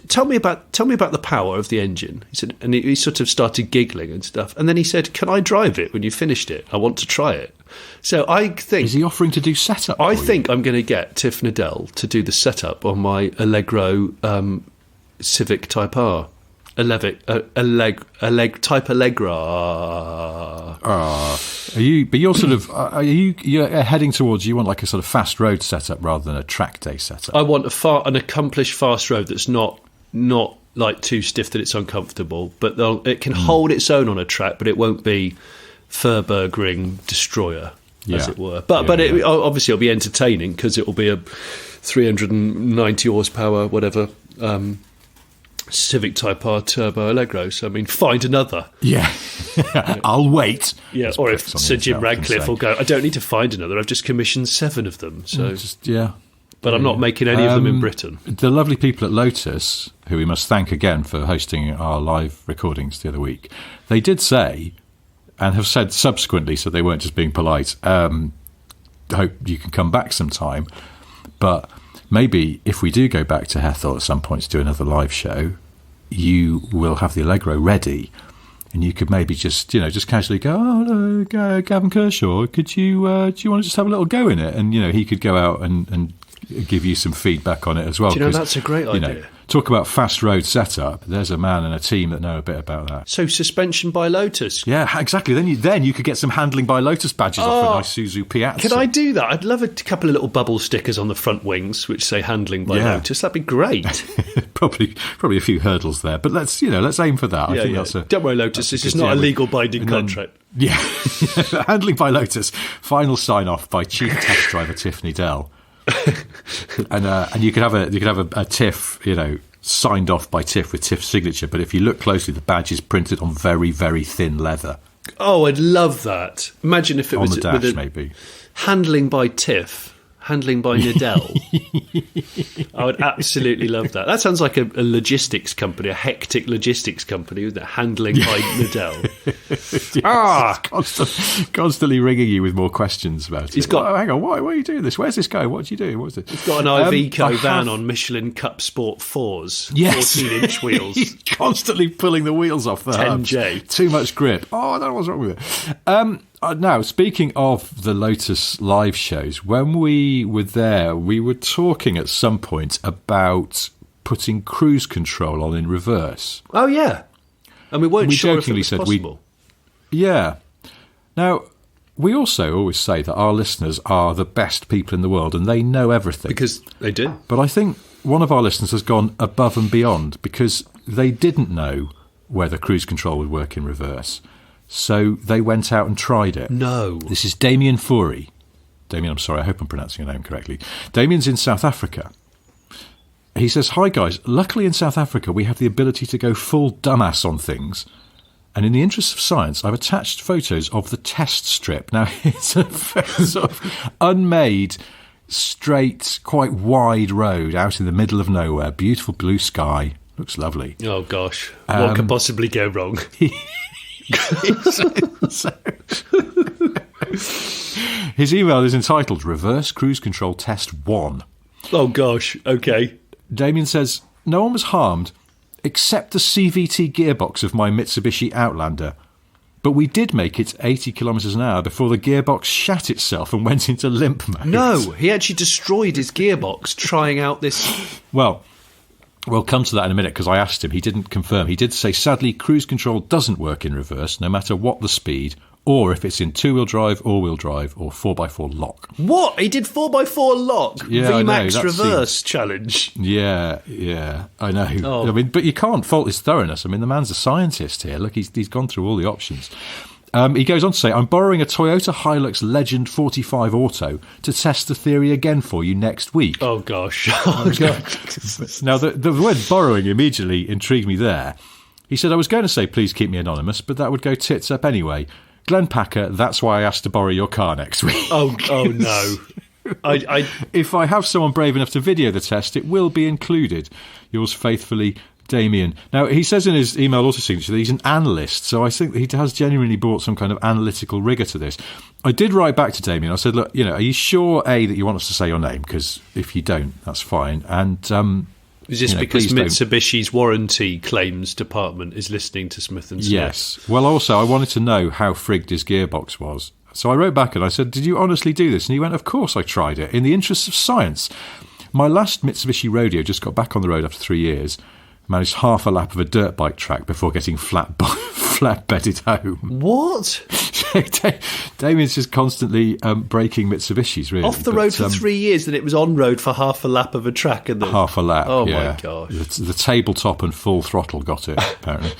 Tell me about the power of the engine. He said, and he sort of started giggling and stuff. And then he said, "Can I drive it when you finished it? I want to try it." So I think...
Is he offering to do setup?
I think I'm going to get Tiff Liddell to do the setup on my Allegro Civic Type R. Type Allegra.
You're heading towards, you want like a sort of fast road setup rather than a track day setup?
I want an accomplished fast road that's not like too stiff that it's uncomfortable, but it can hold its own on a track, but it won't be Furburgering destroyer, as it were. But obviously it'll be entertaining because it will be a 390 horsepower, whatever, Civic Type R Turbo Allegro. So, I mean, find another.
Yeah. I'll wait.
Yeah, or if Sir Jim Radcliffe will go, "I don't need to find another, I've just commissioned 7 of them." So, but I'm not making any of them in Britain.
The lovely people at Lotus, who we must thank again for hosting our live recordings the other week, they did say, and have said subsequently, so they weren't just being polite, hope you can come back sometime, but maybe if we do go back to Hethel at some point to do another live show, you will have the Allegro ready, and you could maybe just casually go, "Oh, Gavin Kershaw, do you want to just have a little go in it?" And he could go out and give you some feedback on it as well.
Do you know, that's a great idea.
Talk about fast road setup. There's a man and a team that know a bit about that.
So suspension by Lotus.
Yeah, exactly. Then you could get some handling by Lotus badges off a nice Isuzu Piazza.
Could I do that? I'd love a couple of little bubble stickers on the front wings which say handling by Lotus. That'd be great.
probably a few hurdles there, but let's aim for that. I think that's
Don't worry, Lotus. This is not a legal binding contract.
Handling by Lotus. Final sign off by Chief Test Driver Tiffany Dell. and you could have a TIFF, signed off by TIFF with TIFF's signature. But if you look closely, the badge is printed on very, very thin leather.
Oh, I'd love that. Imagine if it was
on the dash, maybe
handling by TIFF. Handling by Nadell. I would absolutely love that. That sounds like a logistics company, a hectic logistics company, with handling by Nadell.
Constantly ringing you with more questions about it.
He's got,
hang on, why are you doing this? Where's this going? What do you do? What's it?
He's got an Iveco van on Michelin Cup Sport 4s,
yes.
14-inch wheels.
He's constantly pulling the wheels off the
10J.
hubs. Too much grip. Oh, I don't know what's wrong with it. Now, speaking of the Lotus live shows, when we were there, we were talking at some point about putting cruise control on in reverse.
Oh, yeah. And we weren't sure if it was possible.
Yeah. Now, we also always say that our listeners are the best people in the world and they know everything.
Because they do.
But I think one of our listeners has gone above and beyond because they didn't know whether cruise control would work in reverse. So they went out and tried it.
No.
This is Damien Fourie. Damien, I'm sorry, I hope I'm pronouncing your name correctly. Damien's in South Africa. He says, "Hi guys, luckily in South Africa we have the ability to go full dumbass on things. And in the interest of science, I've attached photos of the test strip." Now, it's a sort of unmade, straight, quite wide road out in the middle of nowhere. Beautiful blue sky. Looks lovely.
Oh, gosh. What could possibly go wrong?
His email is entitled Reverse Cruise Control Test 1.
Oh, gosh. Okay.
Damien says, "No one was harmed except the CVT gearbox of my Mitsubishi Outlander. But we did make it 80 kilometres an hour before the gearbox shat itself and went into limp mode."
No, he actually destroyed his gearbox trying out this...
Well, we'll come to that in a minute because I asked him. He didn't confirm. He did say, sadly, cruise control doesn't work in reverse, no matter what the speed, or if it's in two-wheel drive, all-wheel drive, or 4x4 lock.
What? He did 4x4 lock?
Yeah,
VMAX reverse challenge?
Yeah, I know. Oh. I mean, but you can't fault his thoroughness. I mean, the man's a scientist here. Look, he's gone through all the options. He goes on to say, "I'm borrowing a Toyota Hilux Legend 45 Auto to test the theory again for you next week."
Oh, gosh. Oh, gosh.
Now, the word borrowing immediately intrigued me there. He said, "I was going to say, please keep me anonymous, but that would go tits up anyway. Glenn Packer, that's why I asked to borrow your car next week."
Oh no.
If I have someone brave enough to video the test, it will be included. Yours faithfully, Damien. Now, he says in his email auto signature that he's an analyst, so I think that he has genuinely brought some kind of analytical rigour to this. I did write back to Damien. I said, "Look, are you sure, A, that you want us to say your name? Because if you don't, that's fine. And
is this because Mitsubishi's warranty claims department is listening to Smith & Smith?"
Yes. Well, also, I wanted to know how frigged his gearbox was. So I wrote back and I said, "Did you honestly do this?" And he went, "Of course I tried it. In the interests of science. My last Mitsubishi Rodeo just got back on the road after 3 years. Managed half a lap of a dirt bike track before getting flat-bedded home."
What?
Damien's just constantly breaking Mitsubishis, really.
Off the road for 3 years, and it was on road for half a lap of a track. And
half a lap,
oh,
yeah.
My gosh.
The tabletop and full throttle got it, apparently.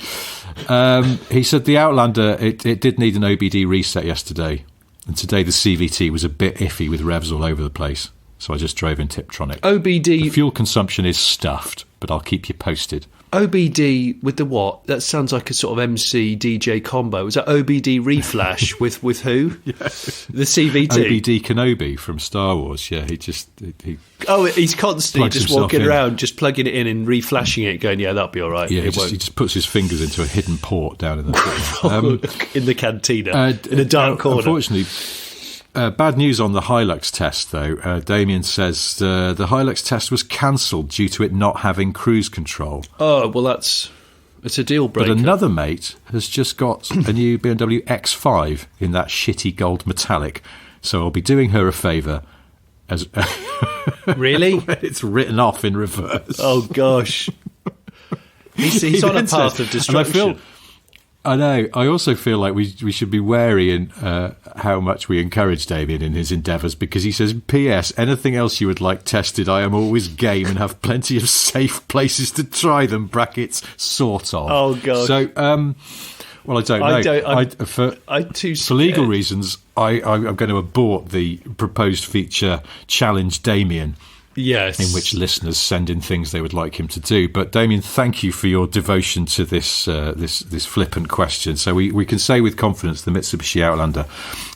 He said the Outlander, it did need an OBD reset yesterday. And today the CVT was a bit iffy with revs all over the place. So I just drove in Tiptronic.
OBD...
The fuel consumption is stuffed, but I'll keep you posted.
OBD with the what? That sounds like a sort of MC DJ combo. Is that OBD Reflash with who?
Yeah.
The CVT?
OBD Kenobi from Star Wars, yeah.
He's constantly just walking around, just plugging it in and reflashing it, going, yeah, that'll be all right.
Yeah, he just puts his fingers into a hidden port down in the
in the cantina, in a dark corner.
Unfortunately, Bad news on the Hilux test, though. Damien says the Hilux test was cancelled due to it not having cruise control.
Oh, well, it's a deal breaker.
But another mate has just got a new BMW X5 in that shitty gold metallic. So I'll be doing her a favour.
Really?
It's written off in reverse.
Oh, gosh. He's on a path of destruction.
I know. I also feel like we should be wary in how much we encourage Damien in his endeavours, because he says, P.S. anything else you would like tested, I am always game and have plenty of safe places to try them, brackets, sort of.
Oh, God.
So, well, I don't know. For legal reasons, I'm going to abort the proposed feature Challenge Damien.
Yes.
In which listeners send in things they would like him to do. But Damien, thank you for your devotion to this this flippant question. So we can say with confidence the Mitsubishi Outlander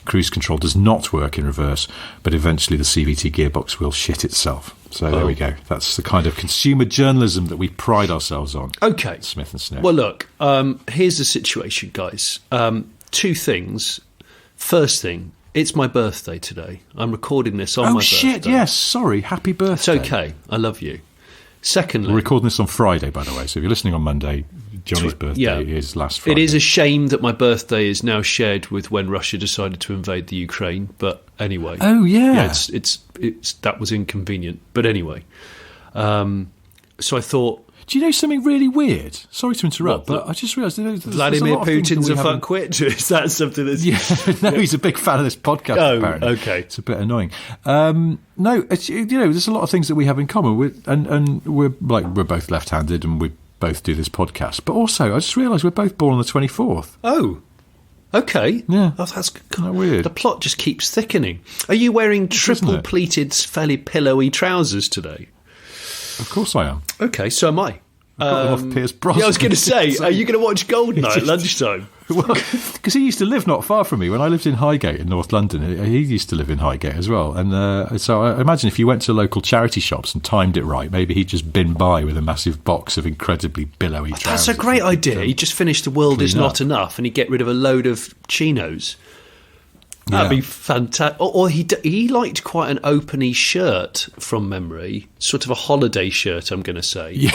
cruise control does not work in reverse, but eventually the CVT gearbox will shit itself. So there we go. That's the kind of consumer journalism that we pride ourselves on.
Okay.
Smith and Sniff.
Well, look, here's the situation, guys. Two things. First thing, it's my birthday today. I'm recording this on my birthday.
Oh, shit, yes. Sorry. Happy birthday.
It's okay. I love you. Secondly...
We're recording this on Friday, by the way. So if you're listening on Monday, Johnny's birthday is last Friday.
It is a shame that my birthday is now shared with when Russia decided to invade the Ukraine. But anyway...
Oh, yeah.
Yeah, it's that was inconvenient. But anyway... so I thought...
Do you know something really weird? Sorry to interrupt, but I just realised...
Vladimir Putin's a fuckwit? Is that something that's...
Yeah, no, he's a big fan of this podcast, apparently.
Okay.
It's a bit annoying. No, it's, there's a lot of things that we have in common. And we're both left-handed and we both do this podcast. But also, I just realised we're both born on the 24th.
Oh, okay.
Yeah.
Oh, that's
kind of weird.
The plot just keeps thickening. Are you wearing triple-pleated, fairly pillowy trousers today?
Of course I am.
Okay, so am I.
I got them off Pierce Brosnan.
Yeah, I was going to say, are you going to watch Goldeneye at lunchtime?
Well, because he used to live not far from me. When I lived in Highgate in North London, he used to live in Highgate as well. And so I imagine if you went to local charity shops and timed it right, maybe he'd just been by with a massive box of incredibly billowy trousers.
That's a great idea. He'd just finish The World Is Not Enough and he'd get rid of a load of chinos. That'd be fantastic. Or he liked quite an open-y shirt from memory, sort of a holiday shirt, I'm going to say. Yeah.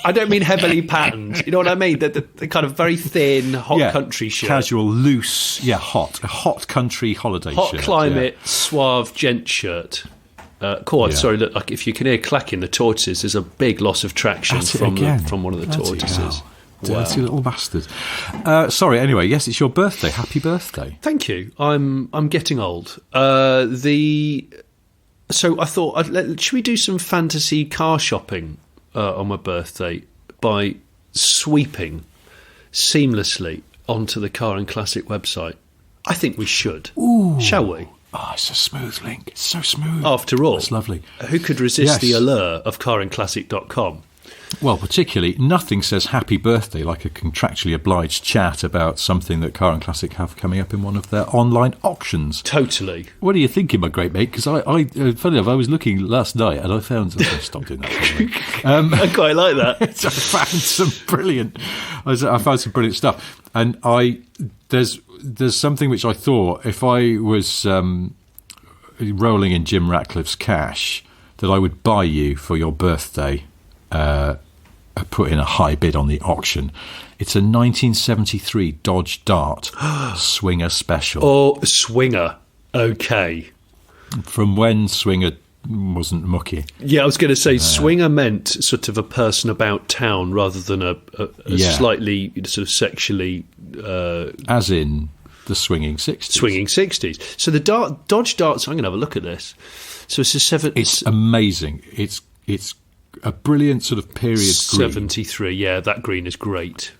I don't mean heavily patterned. You know what I mean? The kind of very thin, hot country shirt.
Casual, loose, a hot country holiday shirt.
Hot climate, suave gent shirt. Sorry, look, like if you can hear clacking the tortoises, there's a big loss of traction from one of the tortoises.
Dirty little bastard. Sorry, anyway, yes, it's your birthday. Happy birthday.
Thank you. I'm getting old. So I thought, should we do some fantasy car shopping on my birthday by sweeping seamlessly onto the Car and Classic website? I think we should.
Ooh.
Shall we?
Oh, it's a smooth link. It's so smooth.
After all,
it's lovely.
Who could resist the allure of carandclassic.com?
Well, particularly, nothing says happy birthday like a contractually obliged chat about something that Car and Classic have coming up in one of their online auctions.
Totally.
What are you thinking, my great mate? Because funny enough, I was looking last night and I found... I stopped doing that.
I quite like that.
I found some brilliant stuff. And there's something which I thought, if I was rolling in Jim Ratcliffe's cash, that I would buy you for your birthday... put in a high bid on the auction. It's a 1973 Dodge Dart Swinger Special.
Oh, Swinger. Okay.
From when Swinger wasn't mucky.
Yeah, I was going to say Swinger meant sort of a person about town rather than a slightly sort of sexually...
as in the swinging 60s.
Swinging 60s. So the Dodge Darts, I'm going to have a look at this. So it's
It's amazing. It's a brilliant sort of period
73,
green.
Yeah, that green is great.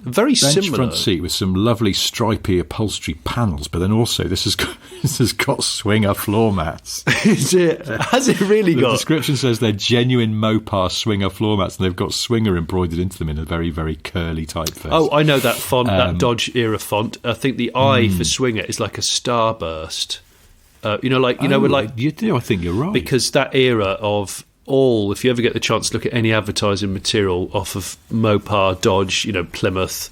Very
Bench
similar.
front seat with some lovely stripy upholstery panels, but then also this has got Swinger floor mats.
Is it? Has it really got?
The description says they're genuine Mopar Swinger floor mats, and they've got Swinger embroidered into them in a very, very curly typeface.
Oh, I know that font, that Dodge era font. I think the I for Swinger is like a starburst. You do.
I think you're right,
because that era of if you ever get the chance to look at any advertising material off of Mopar, Dodge, Plymouth,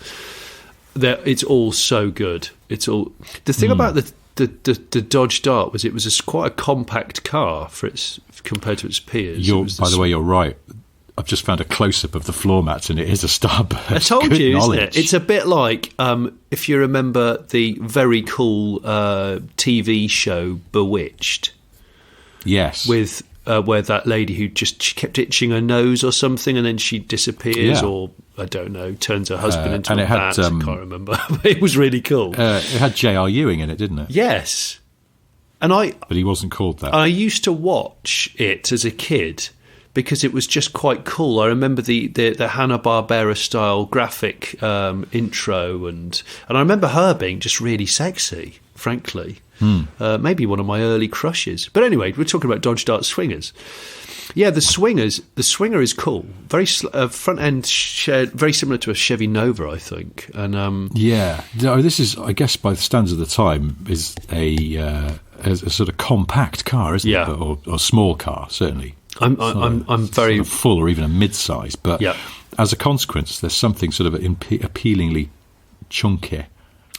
it's all so good. It's all the thing about the Dodge Dart was quite a compact car compared to its peers.
By the way, you're right. I've just found a close-up of the floor mats, and it is a Starburst.
I told
Good
you,
knowledge.
isn't it? It's a bit like, if you remember the very cool TV show Bewitched.
Yes.
With where that lady who she kept itching her nose or something, and then she disappears, or I don't know, turns her husband into a bat. I can't remember. It was really cool.
It had J.R. Ewing in it, didn't it?
Yes. But
he wasn't called that.
I used to watch it as a kid because it was just quite cool. I remember the Hanna-Barbera style graphic intro, and I remember her being just really sexy, frankly. Maybe one of my early crushes. But anyway, we're talking about Dodge Dart Swingers. Yeah, the Swinger is cool. Very front end shared, very similar to a Chevy Nova, I think. And
this is, I guess, by the standards of the time, is a sort of compact car, isn't it? Or small car, certainly. I'm very sort of full or even a mid-size, but as a consequence, there's something sort of appealingly chunky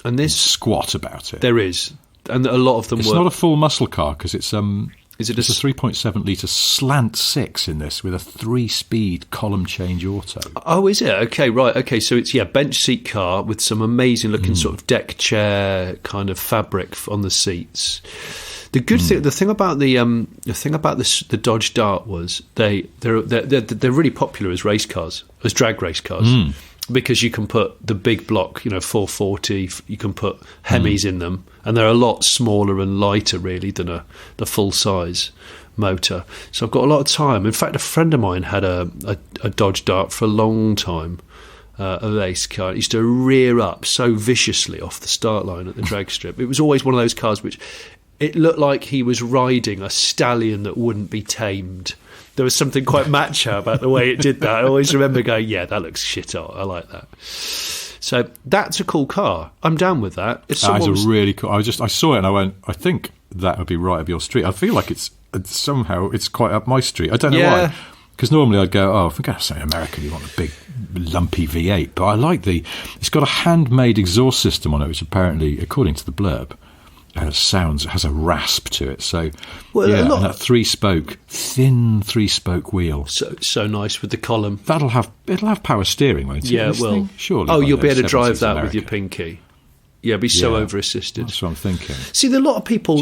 and squat about it.
There is, and a lot of them.
It's not a full muscle car because it's
Is it
a 3.7 litre slant 6 in this with a 3-speed column change auto.
Oh, is it? Okay, right. Okay, so it's bench seat car with some amazing looking sort of deck chair kind of fabric on the seats. The good thing, the thing about the Dodge Dart was they're really popular as race cars, as drag race cars, because you can put the big block, 440, you can put Hemis in them, and they're a lot smaller and lighter really than the full size motor. So I've got a lot of time. In fact, a friend of mine had a Dodge Dart for a long time. A race car. It used to rear up so viciously off the start line at the drag strip. It was always one of those cars which it looked like he was riding a stallion that wouldn't be tamed. There was something quite macho about the way it did that. I always remember going, yeah, that looks shit hot. I like that. So that's a cool car. I'm down with that.
That is a really cool. I saw it and I went, I think that would be right up your street. I feel like it's quite up my street. I don't know why. Because normally I'd go, if we're going to say American, you want a big lumpy V8. But I like it's got a handmade exhaust system on it, which apparently, according to the blurb, has a rasp to it. So, and that thin 3-spoke wheel.
So nice with the column.
It'll have power steering, won't it?
Yeah, it will.
Surely.
Oh, you'll be able to drive that with your pinky. Yeah, be so over-assisted.
That's what I'm thinking.
See, a lot of people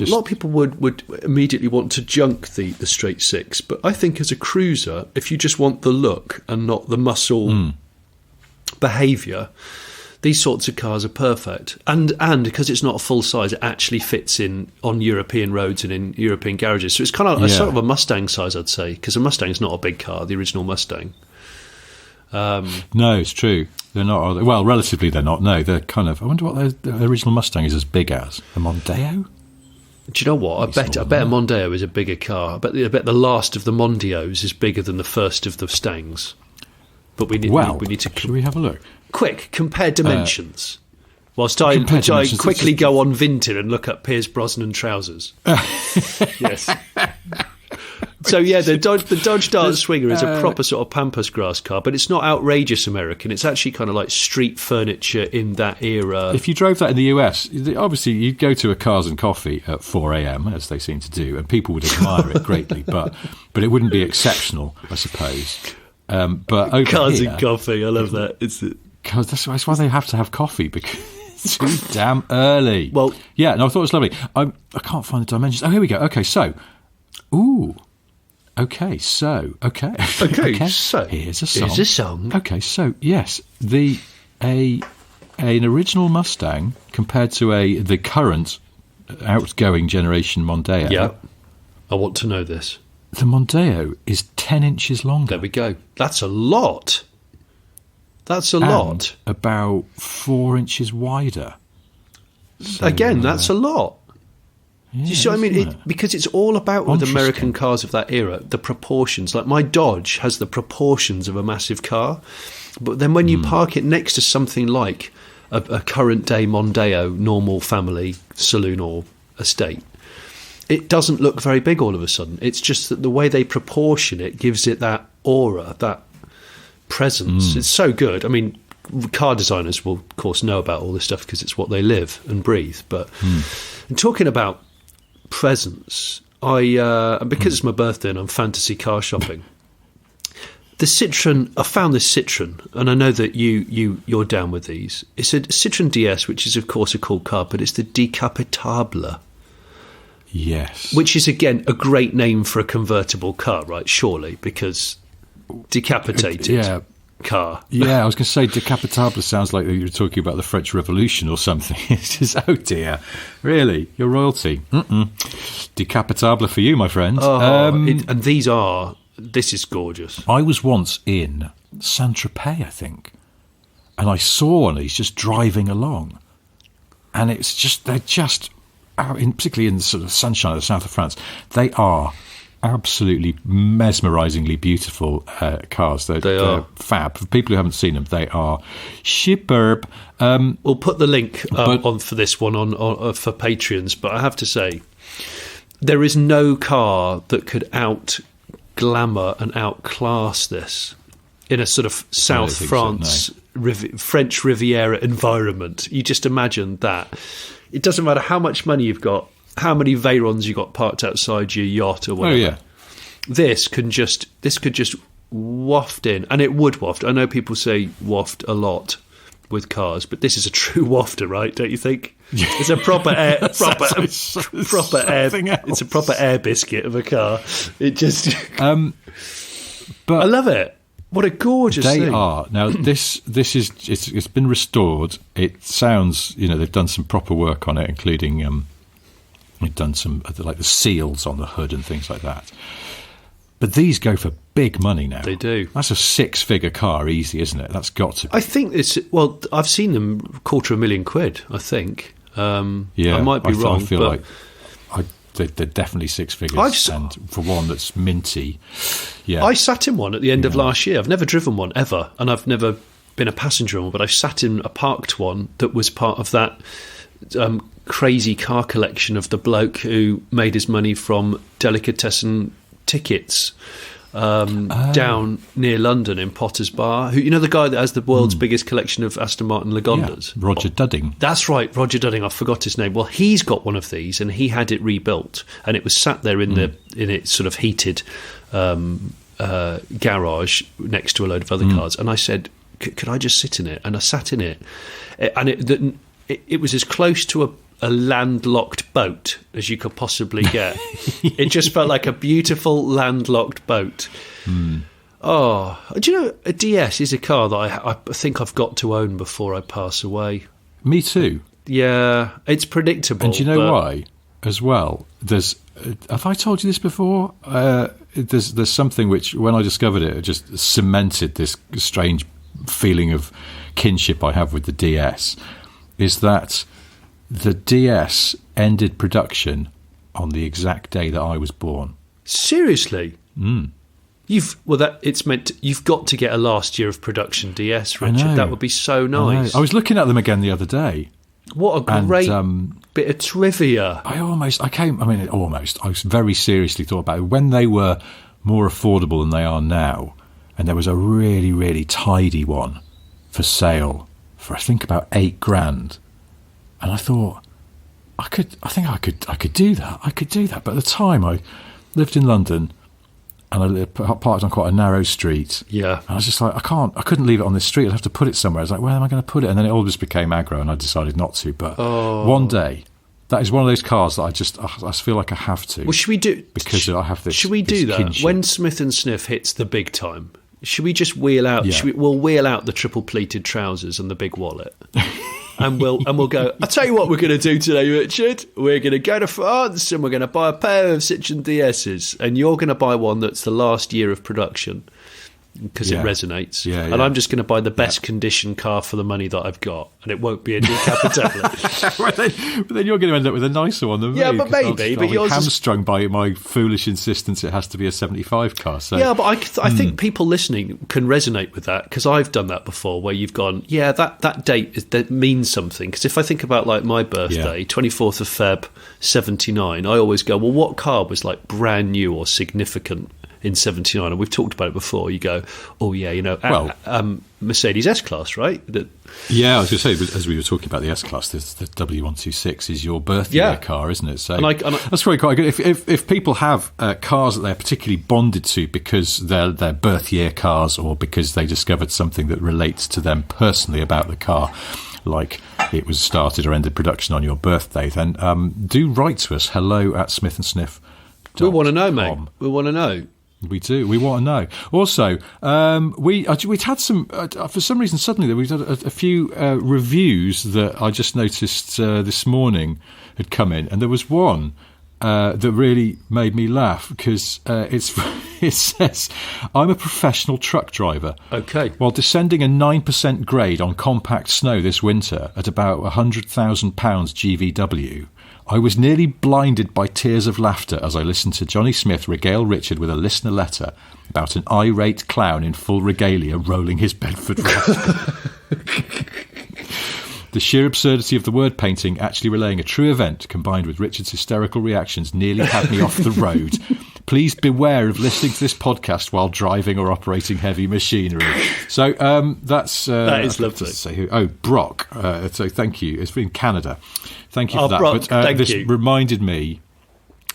would immediately want to junk the straight six, but I think as a cruiser, if you just want the look and not the muscle behaviour, these sorts of cars are perfect. And because it's not a full size, it actually fits in on European roads and in European garages. So it's kind of sort of a Mustang size, I'd say, because a Mustang's not a big car, the original Mustang.
No, it's true. They're not, are they? Well, relatively they're not. No, they're kind of... I wonder what the original Mustang is as big as. A Mondeo?
Do you know what? I bet a Mondeo is a bigger car. I bet the last of the Mondeos is bigger than the first of the Stangs. But we need to...
Should we have a look?
Quick, compare dimensions. Whilst I quickly go on Vinted and look up Pierce Brosnan trousers. Yes. So the Dodge Dart Swinger is a proper sort of pampas grass car, but it's not outrageous American. It's actually kind of like street furniture in that era.
If you drove that in the US, obviously you'd go to a Cars and Coffee at 4 a.m, as they seem to do, and people would admire it greatly, but it wouldn't be exceptional, I suppose. But over
Cars and Coffee, I love that.
Because that's why they have to have coffee, because it's too damn early.
Well,
yeah, no, I thought it was lovely. I can't find the dimensions. Oh, here we go. Okay, so, Okay, so here's a song. Okay, so yes, an original Mustang compared to the current outgoing generation Mondeo.
Yeah, I want to know this.
The Mondeo is 10 inches longer.
There we go. That's a lot. Lot.
About 4 inches wider. So,
again, that's a lot.
Yeah,
you see what I mean? Because it's all about with American cars of that era, the proportions. Like my Dodge has the proportions of a massive car, but then when you park it next to something like a current day Mondeo normal family saloon or estate, it doesn't look very big all of a sudden. It's just that the way they proportion it gives it that aura, that presence. It's so good. I mean, car designers will, of course, know about all this stuff because it's what they live and breathe. But and talking about presents, because it's my birthday and I'm fantasy car shopping, the Citroen, I found this Citroen, and I know that you're down with these. It's a Citroen DS, which is, of course, a cool car, but it's the Decapitable.
Yes.
Which is, again, a great name for a convertible car, right? Surely, because decapitated car.
Yeah, I was going to say Decapitable sounds like you were talking about the French Revolution or something. It's just, oh dear. Really? You're royalty. Decapitable for you, my friend.
And this is gorgeous.
I was once in Saint-Tropez, I think, and I saw one of these just driving along. And it's just, particularly in the sort of sunshine of the south of France, they are absolutely mesmerisingly beautiful cars. They're fab. For people who haven't seen them, they are superb.
We'll put the link on for this one on for Patreons, but I have to say, there is no car that could out-glamour and outclass this in a sort of South France, French Riviera environment. You just imagine that. It doesn't matter how much money you've got, how many Veyrons you got parked outside your yacht or whatever. Oh, yeah. This could just waft in, and it would waft. I know people say waft a lot with cars, but this is a true wafter, right? Don't you think? It's a proper air, proper air. It's a proper air biscuit of a car. It just. But I love it. What a gorgeous thing.
They are. Now, this is it's been restored. It sounds, they've done some proper work on it, including they've done some like the seals on the hood and things like that. But these go for big money now.
They do.
That's a 6-figure car, easy, isn't it? That's got to be.
I think it's, well, I've seen them £250,000, I think. I might be wrong.
I feel like they're definitely 6 figures. And for one that's minty. Yeah.
I sat in one at the end of last year. I've never driven one ever, and I've never been a passenger on one, but I sat in a parked one that was part of that crazy car collection of the bloke who made his money from delicatessen tickets down near London in Potter's Bar. Who, the guy that has the world's biggest collection of Aston Martin Lagondas?
Yeah, Roger Dudding.
That's right, Roger Dudding. I forgot his name. Well, he's got one of these, and he had it rebuilt, and it was sat there in its sort of heated garage next to a load of other cars. And I said, could I just sit in it? And I sat in it, and it was as close to a landlocked boat as you could possibly get. It just felt like a beautiful landlocked boat. Oh, do you know, a DS is a car that I think I've got to own before I pass away.
Me too.
Yeah, it's predictable.
And do you know why as well? Have I told you this before? There's something which, when I discovered it just cemented this strange feeling of kinship I have with the DS, is that the DS ended production on the exact day that I was born.
Seriously? You've got to get a last year of production DS, Richard. That would be so nice.
I was looking at them again the other day.
What a great bit of trivia.
I very seriously thought about it when they were more affordable than they are now, and there was a really, really tidy one for sale for I think about $8,000. And I thought, I could do that. I could do that. But at the time, I lived in London, and I parked on quite a narrow street.
Yeah.
And I was just like, I couldn't leave it on this street. I'd have to put it somewhere. I was like, where am I going to put it? And then it all just became aggro, and I decided not to. But one day, that is one of those cars that I feel like I have to.
Well, should we do?
Because I have this.
Should we do that
kinship.
when Smith and Sniff hits the big time? Should we just wheel out? Yeah. We'll wheel out the triple pleated trousers and the big wallet. And we'll go, I'll tell you what we're going to do today, Richard. We're going to go to France and we're going to buy a pair of Citroen DSs. And you're going to buy one that's the last year of production because it resonates.
Yeah,
and I'm just going to buy the best conditioned car for the money that I've got. And it won't be a Decapitable.
But then you're going to end up with a nicer one than me.
Yeah, but maybe.
I'll be hamstrung by my foolish insistence it has to be a 75 car. So.
Yeah, but I think people listening can resonate with that, because I've done that before, where you've gone, yeah, that date that means something. Because if I think about like my birthday, 24th of Feb, 79, I always go, well, what car was like brand new or significant in 79, and we've talked about it before, you go, oh yeah, Mercedes S-Class, right?
Yeah, I was going to say, as we were talking about the S-Class, the W126 is your birthday car, isn't it? So that's probably quite good. If people have cars that they're particularly bonded to because they're their birth year cars, or because they discovered something that relates to them personally about the car, like it was started or ended production on your birthday, then do write to us, hello@smithandsniff.com.
We want to know, mate. We want to know.
We do. We want to know. Also, we'd had some, for some reason, suddenly we've had a few reviews that I just noticed this morning had come in, and there was one that really made me laugh because it says, I'm a professional truck driver.
Okay.
While descending a 9% grade on compact snow this winter at about £100,000 GVW, I was nearly blinded by tears of laughter as I listened to Johnny Smith regale Richard with a listener letter about an irate clown in full regalia rolling his Bedford rascal. The sheer absurdity of the word painting actually relaying a true event, combined with Richard's hysterical reactions, nearly had me off the road. Please beware of listening to this podcast while driving or operating heavy machinery. So that
is lovely.
Say Brock. So thank you. It's in Canada. Thank you for that.
Brock,
but this reminded me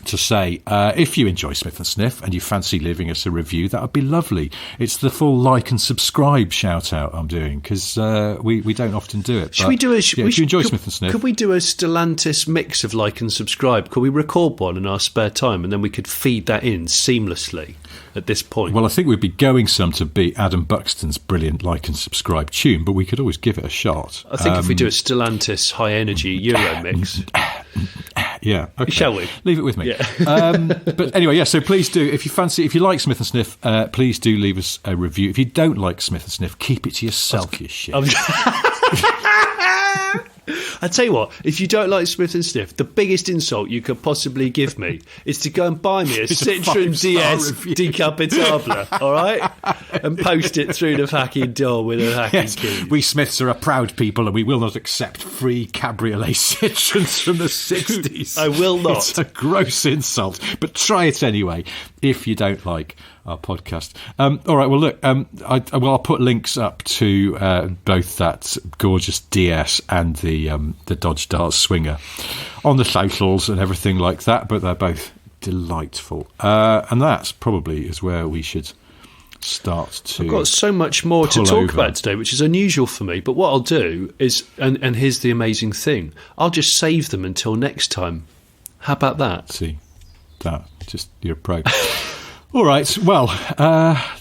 to say, if you enjoy Smith and Sniff and you fancy leaving us a review, that would be lovely. It's the full like and subscribe shout out I'm doing, because we don't often do it.
Should we do
if you enjoy Smith and Sniff,
could we do a Stellantis mix of like and subscribe? Could we record one in our spare time and then we could feed that in seamlessly at this point?
Well, I think we'd be going some to beat Adam Buxton's brilliant like and subscribe tune, but we could always give it a shot.
I think if we do a Stellantis high energy Euro mix.
Yeah, okay.
Shall we?
Leave it with me.
Yeah.
But anyway, yeah, so please do, if you like Smith and Sniff, please do leave us a review. If you don't like Smith and Sniff, keep it to yourself, you shit.
I tell you what, if you don't like Smith and Sniff, the biggest insult you could possibly give me is to go and buy me a Citroen DS decapitable, all right? And post it through the fucking door with a hacking key.
We Smiths are a proud people and we will not accept free cabriolet Citroens from the 60s.
I will not.
It's a gross insult, but try it anyway if you don't like our podcast. All right, well, look, I'll put links up to both that gorgeous DS and the Dodge Dart Swinger on the socials and everything like that, but they're both delightful. And that probably is where we should start to.
I've got so much more to talk about today, which is unusual for me, but what I'll do is, and here's the amazing thing, I'll just save them until next time. How about that?
See, that, just, you're a pro. All right, well,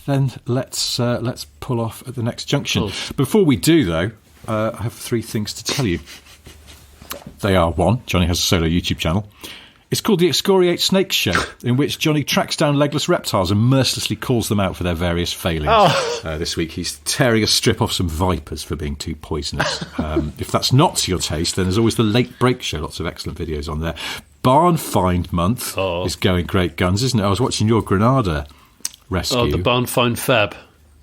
then let's pull off at the next junction.
Cool.
Before we do, though, I have 3 things to tell you. They are: 1, Johnny has a solo YouTube channel. It's called The Excoriate Snakes Show, in which Johnny tracks down legless reptiles and mercilessly calls them out for their various failings. This week he's tearing a strip off some vipers for being too poisonous. If that's not to your taste, then there's always the Late Break Show, lots of excellent videos on there. Barn Find Month is going great guns, isn't it? I was watching your Granada rescue.
Oh, the Barn Find Fab.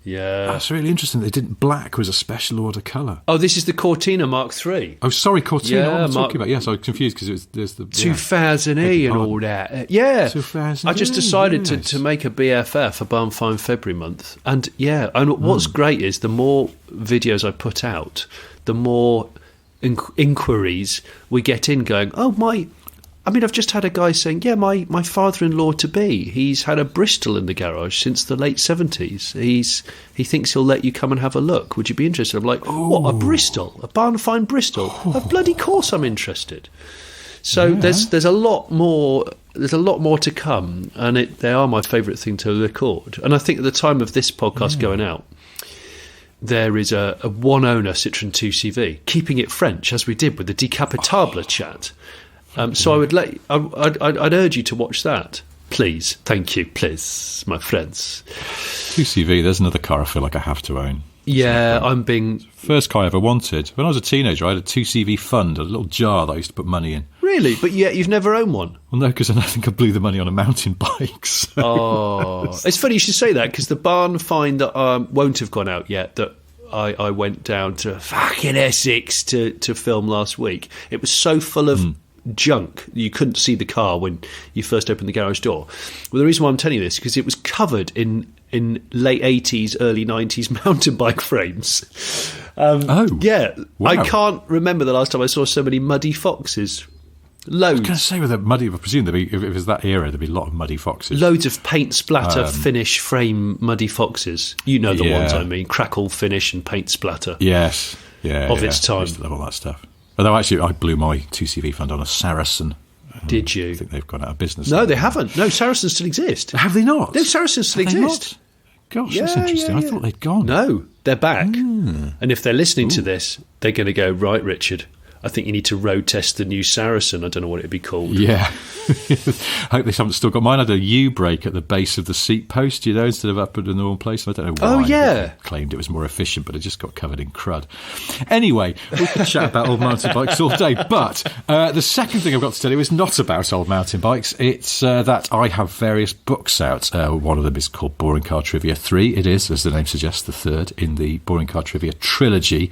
Yeah.
That's really interesting. They didn't. Black was a special order colour.
Oh, this is the Cortina Mark III.
Oh, sorry, Cortina. What am I talking about? Yes, I was confused because there's the
2000E and all that. Yeah.
2000E,
I just decided to make a BFF for Barn Find February month. And yeah, and what's great is the more videos I put out, the more inquiries we get in going, I've just had a guy saying, my father-in-law-to-be, he's had a Bristol in the garage since the late 70s. He thinks he'll let you come and have a look. Would you be interested? I'm like, what, a Bristol? A Barn Find Bristol? Of bloody course I'm interested. So there's a lot more to come, and they are my favourite thing to record. And I think at the time of this podcast going out, there is a one-owner Citroen 2CV, keeping it French, as we did with the Decapitable chat. So I'd urge you to watch that, please. Thank you, please, my friends.
2CV. There's another car I feel like I have to own.
Yeah, I'm being
first car I ever wanted. When I was a teenager, I had a 2CV fund, a little jar that I used to put money in.
Really, but yet you've never owned one.
Well, no, because I think I blew the money on a mountain bike. So.
Oh, it's funny you should say that, because the Barn Find that won't have gone out yet, that I went down to fucking Essex to film last week. It was so full of junk. You couldn't see the car when you first opened the garage door. Well, the reason why I'm telling you this is because it was covered in late 80s, early 90s mountain bike frames. Yeah.
Wow.
I can't remember the last time I saw so many muddy foxes. Loads.
I was going to say with a muddy, I presume if it was that era, there'd be a lot of muddy foxes.
Loads of paint splatter finish frame muddy foxes. You know the ones I mean. Crackle finish and paint splatter.
Yes. Yeah.
Of its time.
I used to love all that stuff. Although actually I blew my 2CV fund on a Saracen.
Did you?
I think they've gone out of business.
No, they haven't. No, Saracens still exist.
Have they not?
No, Saracens still exist.
Gosh, that's interesting. I thought they'd gone.
No, they're back. And if they're listening to this, they're going to go, right, Richard, I think you need to road test the new Saracen. I don't know what it'd be called.
Yeah. I hope they haven't still got mine. Had a U-brake at the base of the seat post, instead of up at the normal place. I don't know why.
Oh, yeah.
They claimed it was more efficient, but it just got covered in crud. Anyway, we could chat about old mountain bikes all day, but the second thing I've got to tell you is not about old mountain bikes. It's that I have various books out. One of them is called Boring Car Trivia 3. It is, as the name suggests, the third in the Boring Car Trivia trilogy.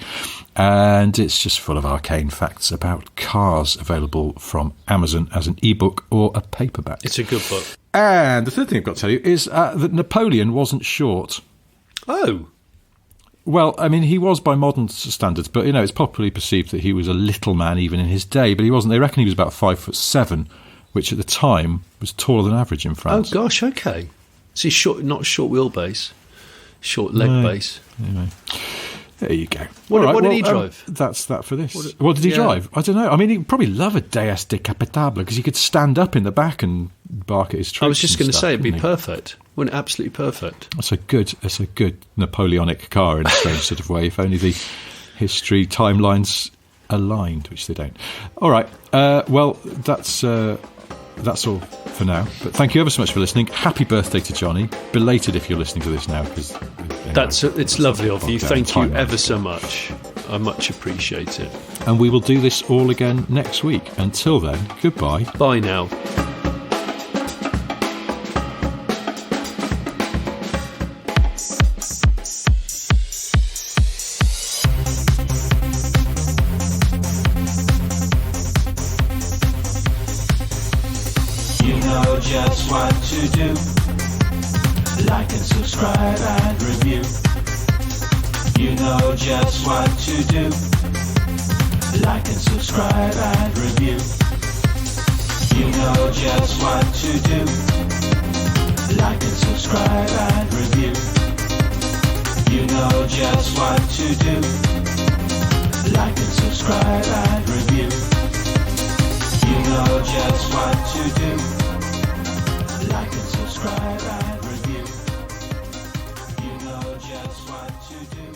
And it's just full of arcane facts about cars, available from Amazon as an ebook or a paperback.
It's a good book.
And the third thing I've got to tell you is that Napoleon wasn't short.
Oh.
Well, I mean, he was by modern standards, but, it's popularly perceived that he was a little man even in his day, but he wasn't. They reckon he was about 5'7", which at the time was taller than average in France.
Oh, gosh, okay. So he's short, not short wheelbase, short leg base.
Anyway. There you go.
What did he drive?
That's that for this. What did he drive? I don't know. I mean, he'd probably love a DS Decapitable because he could stand up in the back and bark at his troops.
I was just going to say it'd be
he?
perfect. Wouldn't it? Absolutely perfect.
That's a good Napoleonic car in a strange sort of way. If only the history timelines aligned, which they don't. All right. Well, that's all for now. But thank you ever so much for listening. Happy birthday to Johnny. Belated if you're listening to this now, because
it's lovely of you. Thank you ever so much. I much appreciate it.
And we will do this all again next week. Until then, goodbye.
Bye now.
Just what to do. Like and subscribe and review. You know just what to do. Like and subscribe and review. You know just what to do. Like and subscribe and review. You know just what to do. Like and subscribe and review. You know just what to do. Like and subscribe and review. You know just what to do.